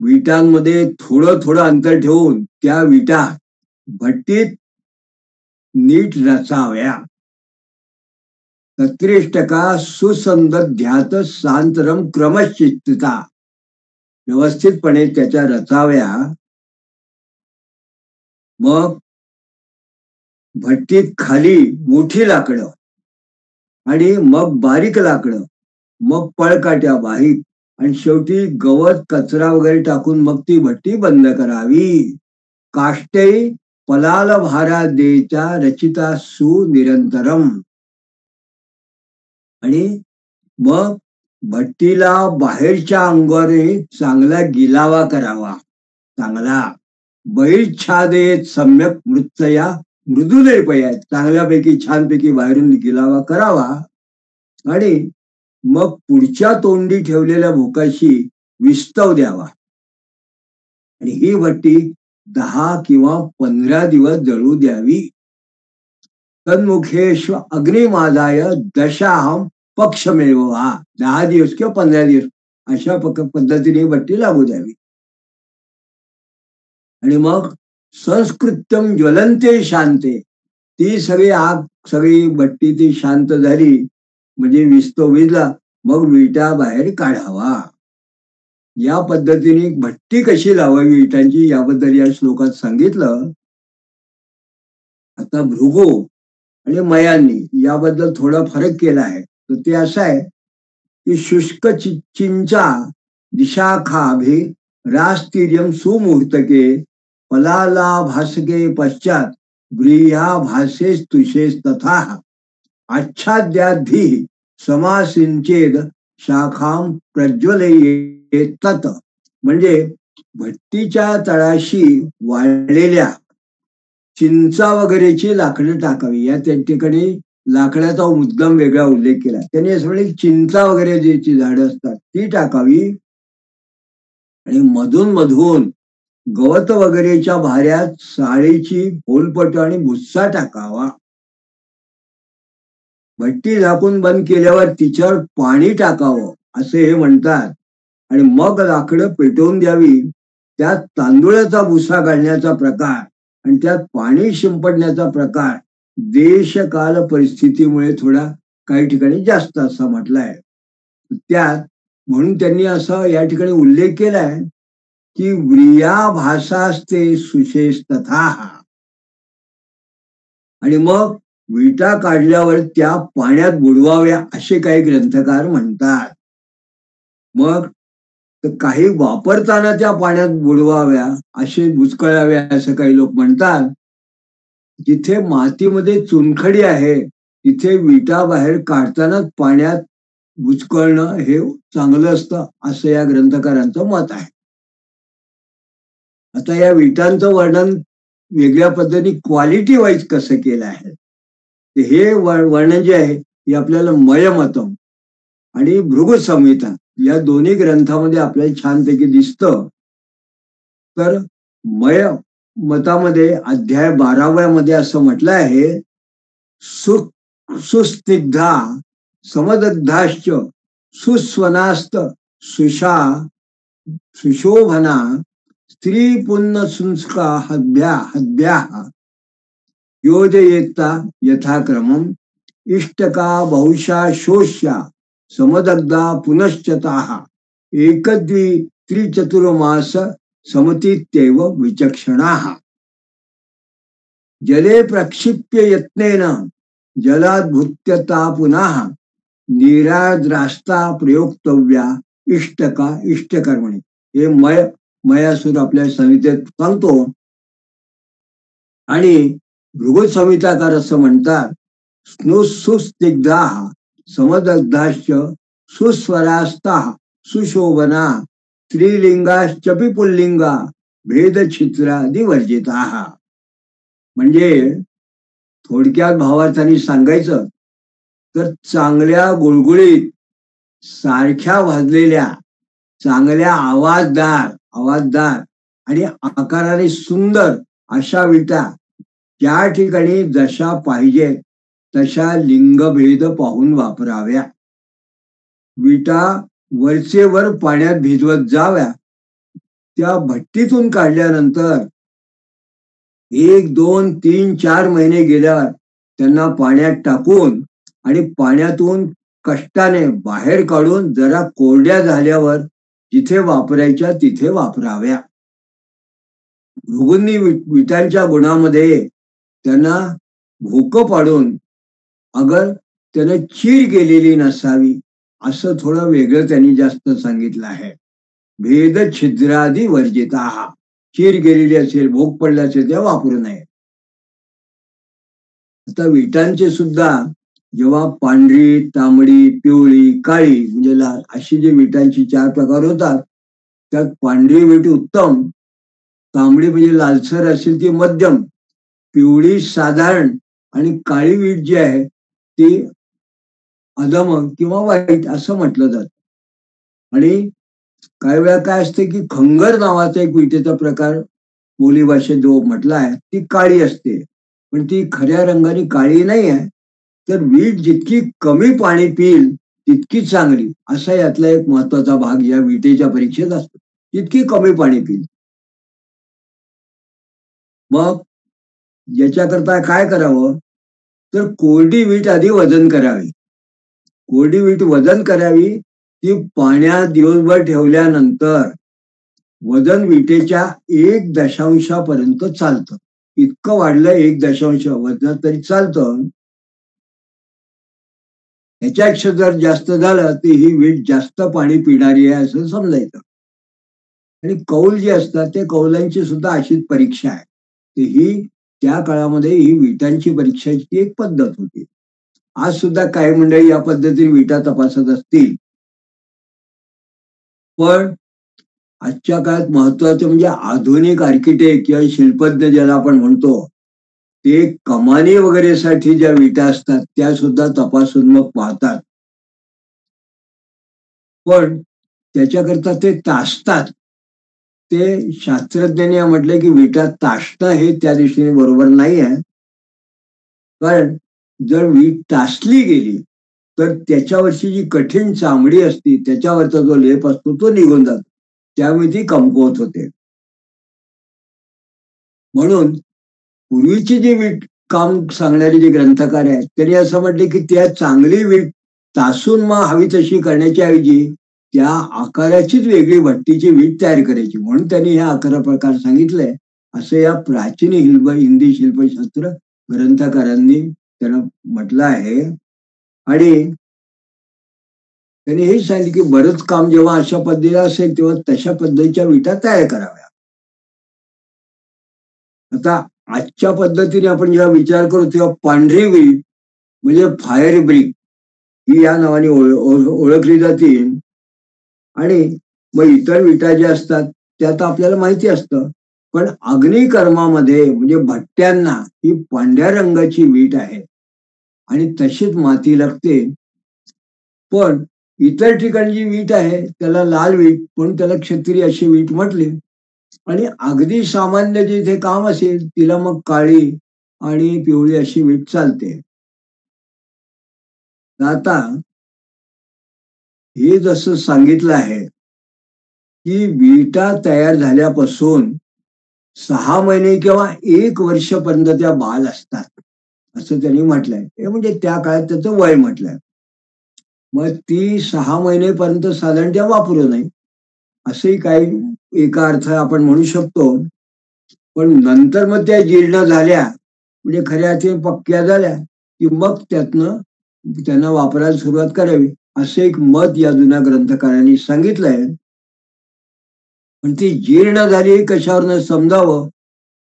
Speaker 2: विटांमध्ये थोडं थोडं अंतर ठेवून त्या विटा भट्टीत नीट रचाव्या. 33% सुसंदध्यात सांतरम क्रमशिस्तता व्यवस्थितपणे त्याच्या रचाव्या. मग भट्टीत खाली मोठी लाकडं आणि मग बारीक लाकडं, मग पळकाट्या बारीक आणि शेवटी गवत कचरा वगैरे टाकून मग ती भट्टी बंद करावी. काष्टे पलाल भारा देच्या रचिता सुनिरंतरम. आणि मग भट्टीला बाहेरच्या अंगाने चांगला गिलावा करावा. चांगला बहिर्छादेत सम्यक मृत्यया मृदुलेपया चांगल्यापैकी छानपैकी बाहेरून गिलावा करावा. आणि मग पुढच्या तोंडी ठेवलेल्या भोकाशी विस्तव द्यावा. आणि ही भट्टी 10 किंवा 15 दिवस जळू द्यावी. तन्मुखेश्व अग्निमादाय दशाहम पक्ष मिळवा. 10 दिवस किंवा 15 दिवस अशा पद्धतीने भट्टी लागू द्यावी. आणि मग संस्कृत्यम ज्वलंते शांते, ती सगळी आग सगळी भट्टी ती शांत झाली म्हणजे विस्तव विजला, मग विटा बाहेर काढावा. या पद्धतीने भट्टी कशी लावावी विटांची याबद्दल या श्लोकात सांगितलं. आता भृगू आणि मयांनी याबद्दल थोडा फरक केला आहे. तर ते असं आहे की शुष्क चिंचा दिशाखाभे रास्तिर्यम सुमुहूर्तके पलाला भासके पश्चात ब्रिया भासेस तुषेस तथा आच्छाद्याधी समासिंचेद शाखाम प्रज्वलेत. म्हणजे भट्टीच्या तळाशी वाळलेल्या चिंचा वगैरेची लाकडं टाकावी. या त्या ठिकाणी लाकडाचा मुद्दाम वेगळा उल्लेख केला. त्यांनी असं म्हणजे चिंचा वगैरे जी झाडं असतात ती टाकावी. आणि मधून मधून गवत वगैरेच्या भाऱ्यात साळीची फोलपट आणि भुस्सा टाकावा. भट्टी झाकून बंद केल्यावर तिच्यावर पाणी टाकावं असे हे म्हणतात. आणि मग लाकडं पेटवून द्यावी. त्यात तांदूळाचा भुसा घालण्याचा प्रकार आणि त्यात पाणी शिंपडण्याचा प्रकार देशकाल परिस्थितीमुळे थोडा काही ठिकाणी जास्त असा म्हटलाय. त्यात म्हणून त्यांनी असं या ठिकाणी उल्लेख केलाय की व्रिया भासास्ते सुशेष तथा. आणि मग विटा काढल्यावर त्या पाण्यात बुडवाव्या असे काही ग्रंथकार म्हणतात. मग काही वापरताना त्या पाण्यात बुडवाव्या असे बुचकळाव्या असं काही लोक म्हणतात. जिथे मातीमध्ये चुनखडी आहे तिथे विटा बाहेर काढतानाच पाण्यात बुचकळणं हे चांगलं असतं असं या ग्रंथकारांचं मत आहे. आता या विटांचं वर्णन वेगळ्या पद्धतीने क्वालिटी वाईज कसं केलं आहे हे वर्णन जे आहे हे आपल्याला मयमतम आणि भृगु संहिता या दोन्ही ग्रंथामध्ये आपल्याला छानपैकी दिसतं. तर मय मतामध्ये अध्याय 12व्या असं म्हटलं आहे सुस्निग्धा समदग्धाश्च सुस्वनास्त सुषा सुशोभना स्त्री पुण्य सुंस्का हद्भ्या योजयेत्ता यथाक्रमम इष्टका बहुशा शोष्या समदग्धा पुनश्चताः एकद्वि त्रिचतुर्मास समतीत्यैव विचक्षणाः जले प्रक्षिप्य यत्नेन जलाद्भुत्यता पुनः निराद्रास्ता प्रयोक्तव्या इष्टका इष्टकर्मणी. हे मयासूर आपल्या संहितेत सांगतो. आणि भृगु संहिताकार असं म्हणतात, स्नुसुस्निग्धा समदग्धाश्च सुस्वरास्ता सुशोभना स्त्रीलिंगाश्चपि पुल्लिंगा भेदछिद्रादि वर्जिता. म्हणजे थोडक्यात भावार्थाने सांगायचं तर चांगल्या गुळगुळीत सारख्या भाजलेल्या चांगल्या आवाजदार आणि आकाराने सुंदर अशा विटा त्या ठिकाणी जशा पाहिजे तशा लिंगभेद पाहून वापराव्या. विटा वरचेवर पाण्यात भिजवत जाव्या. त्या भट्टीतून काढल्यानंतर 1, 2, 3, 4 महिने गेल्यावर त्यांना पाण्यात टाकून आणि पाण्यातून कष्टाने बाहेर काढून जरा कोरड्या झाल्यावर जिथे वापरायच्या तिथे वापराव्या. भृगूंनी विटांच्या गुणामध्ये त्यांना भोकं पाडून अगर त्याने चीर गेलेली नसावी असं थोडं वेगळं त्यांनी जास्त सांगितलं आहे. भेद छिद्रादी वर्जिता. चीर गेलेली असेल, भोक पडले असेल ते वापरू नये. आता विटांचे सुद्धा जेव्हा पांढरी, तांबडी, पिवळी, काळी म्हणजे लाल अशी जे विटांची 4 प्रकार होतात, त्यात पांढरी विट उत्तम, तांबडी म्हणजे लालसर असेल ती मध्यम, पिवळी साधारण आणि काळी वीट जी आहे ती अधम किंवा वाईट असं म्हटलं जात. आणि काही वेळा काय असते की खंगर नावाचा एक विटेचा प्रकार बोली भाषेत जो म्हटला आहे ती काळी असते, पण ती खऱ्या रंगाने काळी नाही आहे. तर वीट जितकी कमी पाणी पिईल तितकी चांगली असा यातला एक महत्वाचा भाग या विटेच्या परीक्षेत असतो. जितकी कमी पाणी पिईल. मग याच्याकरता काय करावं तर कोरडी वीट आधी वजन करावी. कोरडी वीट वजन करावी. ती पाण्यात दिवसभर ठेवल्यानंतर वजन विटेच्या 1 पर्यंत चालतं. इतकं वाढलं 1 वजन तरी चालतं. ह्याच्यापेक्षा जर जास्त झालं तर ही वीट जास्त पाणी पिणारी आहे असं समजायचं. आणि कौल जे असतात ते कौलांची सुद्धा अशीच परीक्षा आहे. ही त्या काळामध्ये ही विटांची परीक्षाची एक पद्धत होती. आज सुद्धा काही मंडळी या पद्धतीने विटा तपासत असतील. पण आजच्या काळात महत्वाचं म्हणजे आधुनिक आर्किटेक्ट किंवा शिल्पज्ञ ज्याला आपण म्हणतो ते कमानी वगैरे साठी ज्या विटा असतात त्या सुद्धा तपासून मग पाहतात. पण त्याच्याकरता ते तासतात. ते शास्त्रज्ञांनी म्हटलं की विटा तासणं हे त्या दिशेने बरोबर नाही आहे. कारण जर वीट तासली गेली तर त्याच्यावरची जी कठीण चामडी असती त्याच्यावरचा जो लेप असतो तो निघून जातो. त्यामुळे ती कमकुवत होते. म्हणून पूर्वीची जी वीट काम सांगणारे जे ग्रंथकार आहेत त्यांनी असं म्हटले की त्या चांगली वीट तासून मग हवी तशी करण्याच्या ऐवजी त्या आकाराचीच वेगळी भट्टीची वीट तयार करायची. म्हणून त्यांनी हे 11 प्रकार सांगितले असं या प्राचीन हिंदी शिल्पशास्त्र ग्रंथकारांनी त्यांना म्हटलं आहे. आणि त्यांनी हे सांगितलं की बरंच काम जेव्हा अशा पद्धतीने असेल तेव्हा तशा पद्धतीच्या विटा तयार कराव्या. आता आजच्या पद्धतीने आपण जेव्हा विचार करू तेव्हा पांढरी वीट म्हणजे फायर ब्रिक ही या नावाने ओळखली जाते. आणि मग इतर विटा ज्या असतात त्या तर आपल्याला माहिती असतं. पण अग्निकर्मामध्ये म्हणजे भट्ट्यांना ही पांढऱ्या रंगाची वीट आहे आणि तशीच माती लागते. पण इतर ठिकाणी जी वीट आहे त्याला लाल वीट पण त्याला क्षत्रिय अशी वीट म्हटली. आणि अगदी सामान्य जिथे काम असेल तिला मग काळी आणि पिवळी अशी वीट चालते. आता हे जसं सांगितलं आहे की विटा तयार झाल्यापासून 6 महिने किंवा 1 वर्षपर्यंत त्या बाल असतात, असं त्यांनी म्हटलंय. हे म्हणजे त्या काळात त्याचं वय म्हटलंय. मग ती 6 महिनेपर्यंत साधारण त्या वापरू नये, असंही काही एका अर्थ आपण म्हणू शकतो. पण नंतर मग त्या जीर्ण झाल्या, म्हणजे खऱ्या अर्थाने पक्क्या झाल्या, की मग त्यातनं त्यांना वापरायला सुरुवात करावी, असं एक मत या जुन्या ग्रंथकारांनी सांगितलंय. पण ती जीर्ण झाली हे कशावरनं समजावं?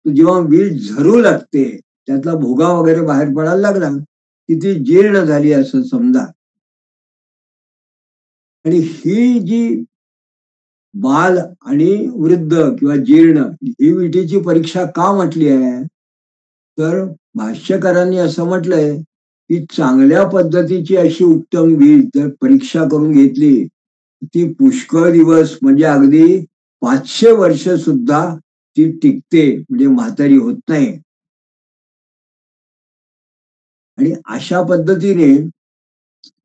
Speaker 2: जेव्हा वीज झरू लागते, त्यातला भोगा वगैरे बाहेर पडायला लागला, की ती जीर्ण झाली असं समजा. आणि ही जी बाल आणि वृद्ध किंवा जीर्ण ही विटेची परीक्षा का म्हटली आहे? तर भाष्यकारांनी असं म्हटलंय, की चांगल्या पद्धतीची अशी उत्तम वीज जर परीक्षा करून घेतली, ती पुष्कळ दिवस म्हणजे अगदी 500 वर्ष सुद्धा ती टिकते, म्हणजे म्हातारी होत नाही. आणि अशा पद्धतीने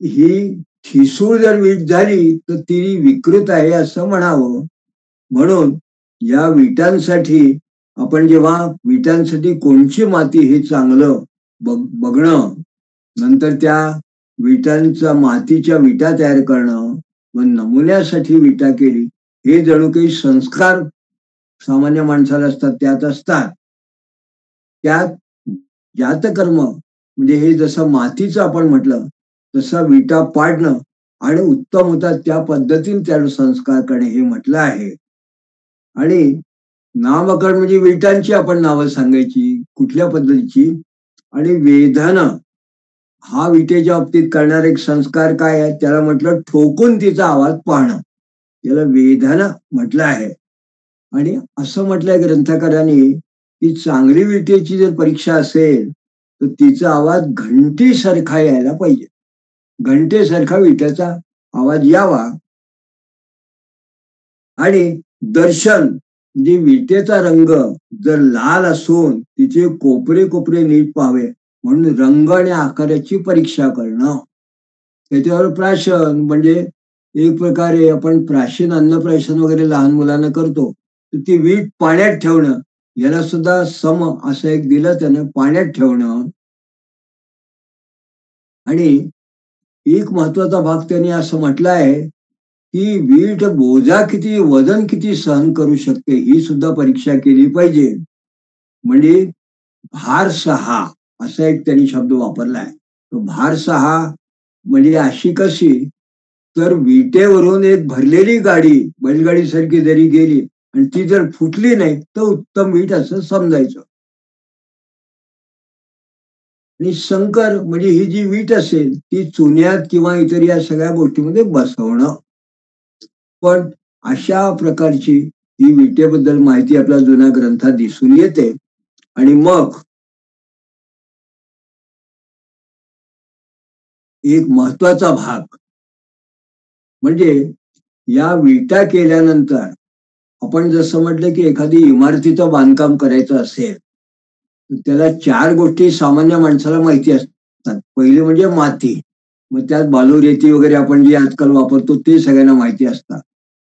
Speaker 2: ही ठिसूळ जर वीट झाली तर ती विकृत आहे असं म्हणावं. म्हणून या विटांसाठी आपण जेव्हा विटांसाठी कोणची माती हे चांगलं बघणं, नंतर त्या विटांच्या मातीच्या विटा तयार करणं व नमुन्यासाठी विटा केली, हे जणू काही संस्कार सामान्य माणसाला असतात त्यात असतात. त्यात जातकर्म म्हणजे हे जसं मातीचं आपण म्हटलं, तसं विटा पाडणं आणि उत्तम होतात त्या पद्धतीने त्याला संस्कार करणे हे म्हटलं आहे. आणि नामकरण म्हणजे विटांची आपण नावं सांगायची, कुठल्या पद्धतीची. आणि वेधन हा विटेच्या बाबतीत करणारा एक संस्कार काय आहे, त्याला म्हटलं ठोकून तिचा आवाज पाहणं, याला वेधन म्हटलं आहे. आणि असं म्हटलंय ग्रंथकारांनी, की चांगली विटेची जर परीक्षा असेल तर तिचा आवाज घंटीसारखा यायला पाहिजे, घंटेसारखा विट्याचा आवाज यावा. आणि दर्शन म्हणजे विटेचा रंग जर लाल असून तिचे कोपरे कोपरे नीट पाहावे, म्हणून रंग आणि आकाराची परीक्षा करणं. त्याच्यावर प्राशन म्हणजे एक प्रकारे आपण प्राशन अन्नप्राशन वगैरे लहान मुलांना करतो, तर ती वीट पाण्यात ठेवणं, याला सुद्धा सम असं एक दिलं त्यानं, पाण्यात ठेवणं. आणि एक महत्वाचा भाग त्यांनी असं म्हटलं आहे, की वीट बोजा किती, वजन किती सहन करू शकते, ही सुद्धा परीक्षा केली पाहिजे. म्हणजे भार 6 असा एक त्यांनी शब्द वापरलाय. तो भार 6 म्हणजे अशी कशी, तर विटेवरून एक भरलेली गाडी बैलगाडी सारखी जरी गेली आणि ती जर फुटली नाही तर उत्तम वीट असं समजायचं. आणि संकर म्हणजे ही जी वीट असेल ती चुन्यात किंवा इतर या सगळ्या गोष्टीमध्ये बसवणं. पण अशा प्रकारची ही विटेबद्दल माहिती आपल्या जुन्या ग्रंथात दिसून येते. आणि मग एक महत्वाचा भाग म्हणजे या विटा केल्यानंतर आपण जसं म्हटलं, की एखादी इमारतीचं बांधकाम करायचं असेल तर त्याला 4 गोष्टी सामान्य माणसाला माहिती असतात. पहिली म्हणजे माती, मग त्यात बालू रेती वगैरे आपण जे आजकाल वापरतो ते सगळ्यांना माहिती असतात.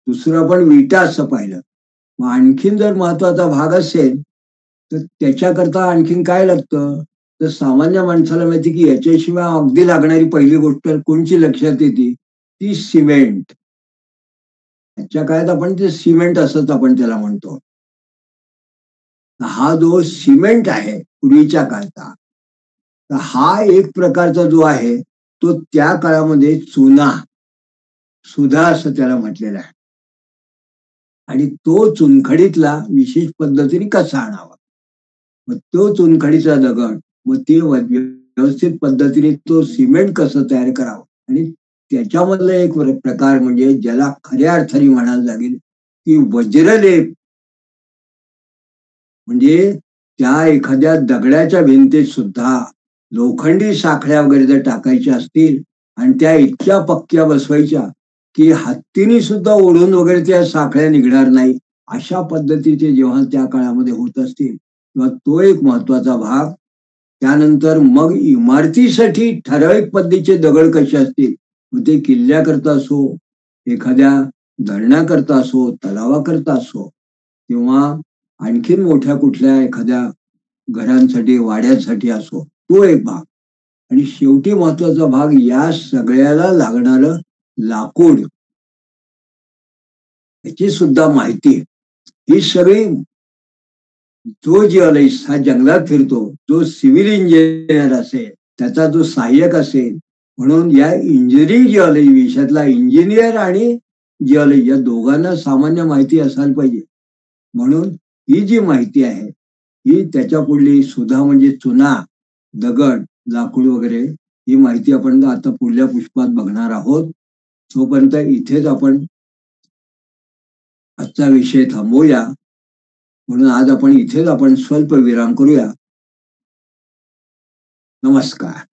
Speaker 2: दुसरं आपण विटा असं पाहिलं. मग आणखीन जर महत्वाचा भाग असेल तर त्याच्याकरता आणखीन काय लागतं, तर सामान्य माणसाला माहिती की याच्याशिवाय अगदी लागणारी पहिली गोष्ट कोणची लक्षात येते, ती सिमेंट. त्याच्या काळात आपण ते सिमेंट असंच आपण त्याला म्हणतो. हा जो सिमेंट आहे पूर्वीच्या काळचा, तर हा एक प्रकारचा जो आहे तो त्या काळामध्ये चुना, सुधा असं त्याला म्हटलेलं आहे. आणि तो चुनखडीतला विशेष पद्धतीने कसा आणावा, मग तो चुनखडीचा दगड, मग ते व्यवस्थित पद्धतीने तो सिमेंट कसं तयार करावं. आणि त्याच्यामधला एक प्रकार म्हणजे ज्याला खऱ्या अर्थाने म्हणायला लागेल की वज्रलेप. म्हणजे त्या एखाद्या दगडाच्या भिंतीत सुद्धा लोखंडी साखळ्या वगैरे जर टाकायच्या असतील आणि त्या इतक्या पक्क्या बसवायच्या की हत्तीने सुद्धा ओढून वगैरे त्या साखळ्या निघणार नाही, अशा पद्धतीचे जेव्हा त्या काळामध्ये होत असतील तेव्हा तो एक महत्वाचा भाग. त्यानंतर मग इमारतीसाठी ठराविक पद्धतीचे दगड कसे असतील, मग ते किल्ल्याकरता असो, एखाद्या धरणाकरता असो, तलावाकरता असो, किंवा आणखीन मोठ्या कुठल्या एखाद्या घरांसाठी वाड्यांसाठी असो, तो एक भाग. आणि शेवटी महत्वाचा भाग, या सगळ्याला लागणारं लाकूड, याची सुद्धा माहिती. ही सगळी, जो जिओलॉजिस्ट हा जंगलात फिरतो, जो सिव्हिल इंजिनियर असेल, त्याचा जो सहाय्यक असेल, म्हणून या इंजिनिअरिंग जिओलॉजी विषयातला इंजिनियर आणि जिओलॉजी या दोघांना सामान्य माहिती असायला पाहिजे. म्हणून ही जी माहिती आहे, ही त्याच्या पुढली सुधा म्हणजे चुना, दगड, लाकूड वगैरे, ही माहिती आपण आता पुढल्या पुष्पात बघणार आहोत. तोपर्यंत इथेच आपण आजचा विषय थांबवूया. म्हणून आज आपण इथेच स्वल्प विराम करूया. नमस्कार.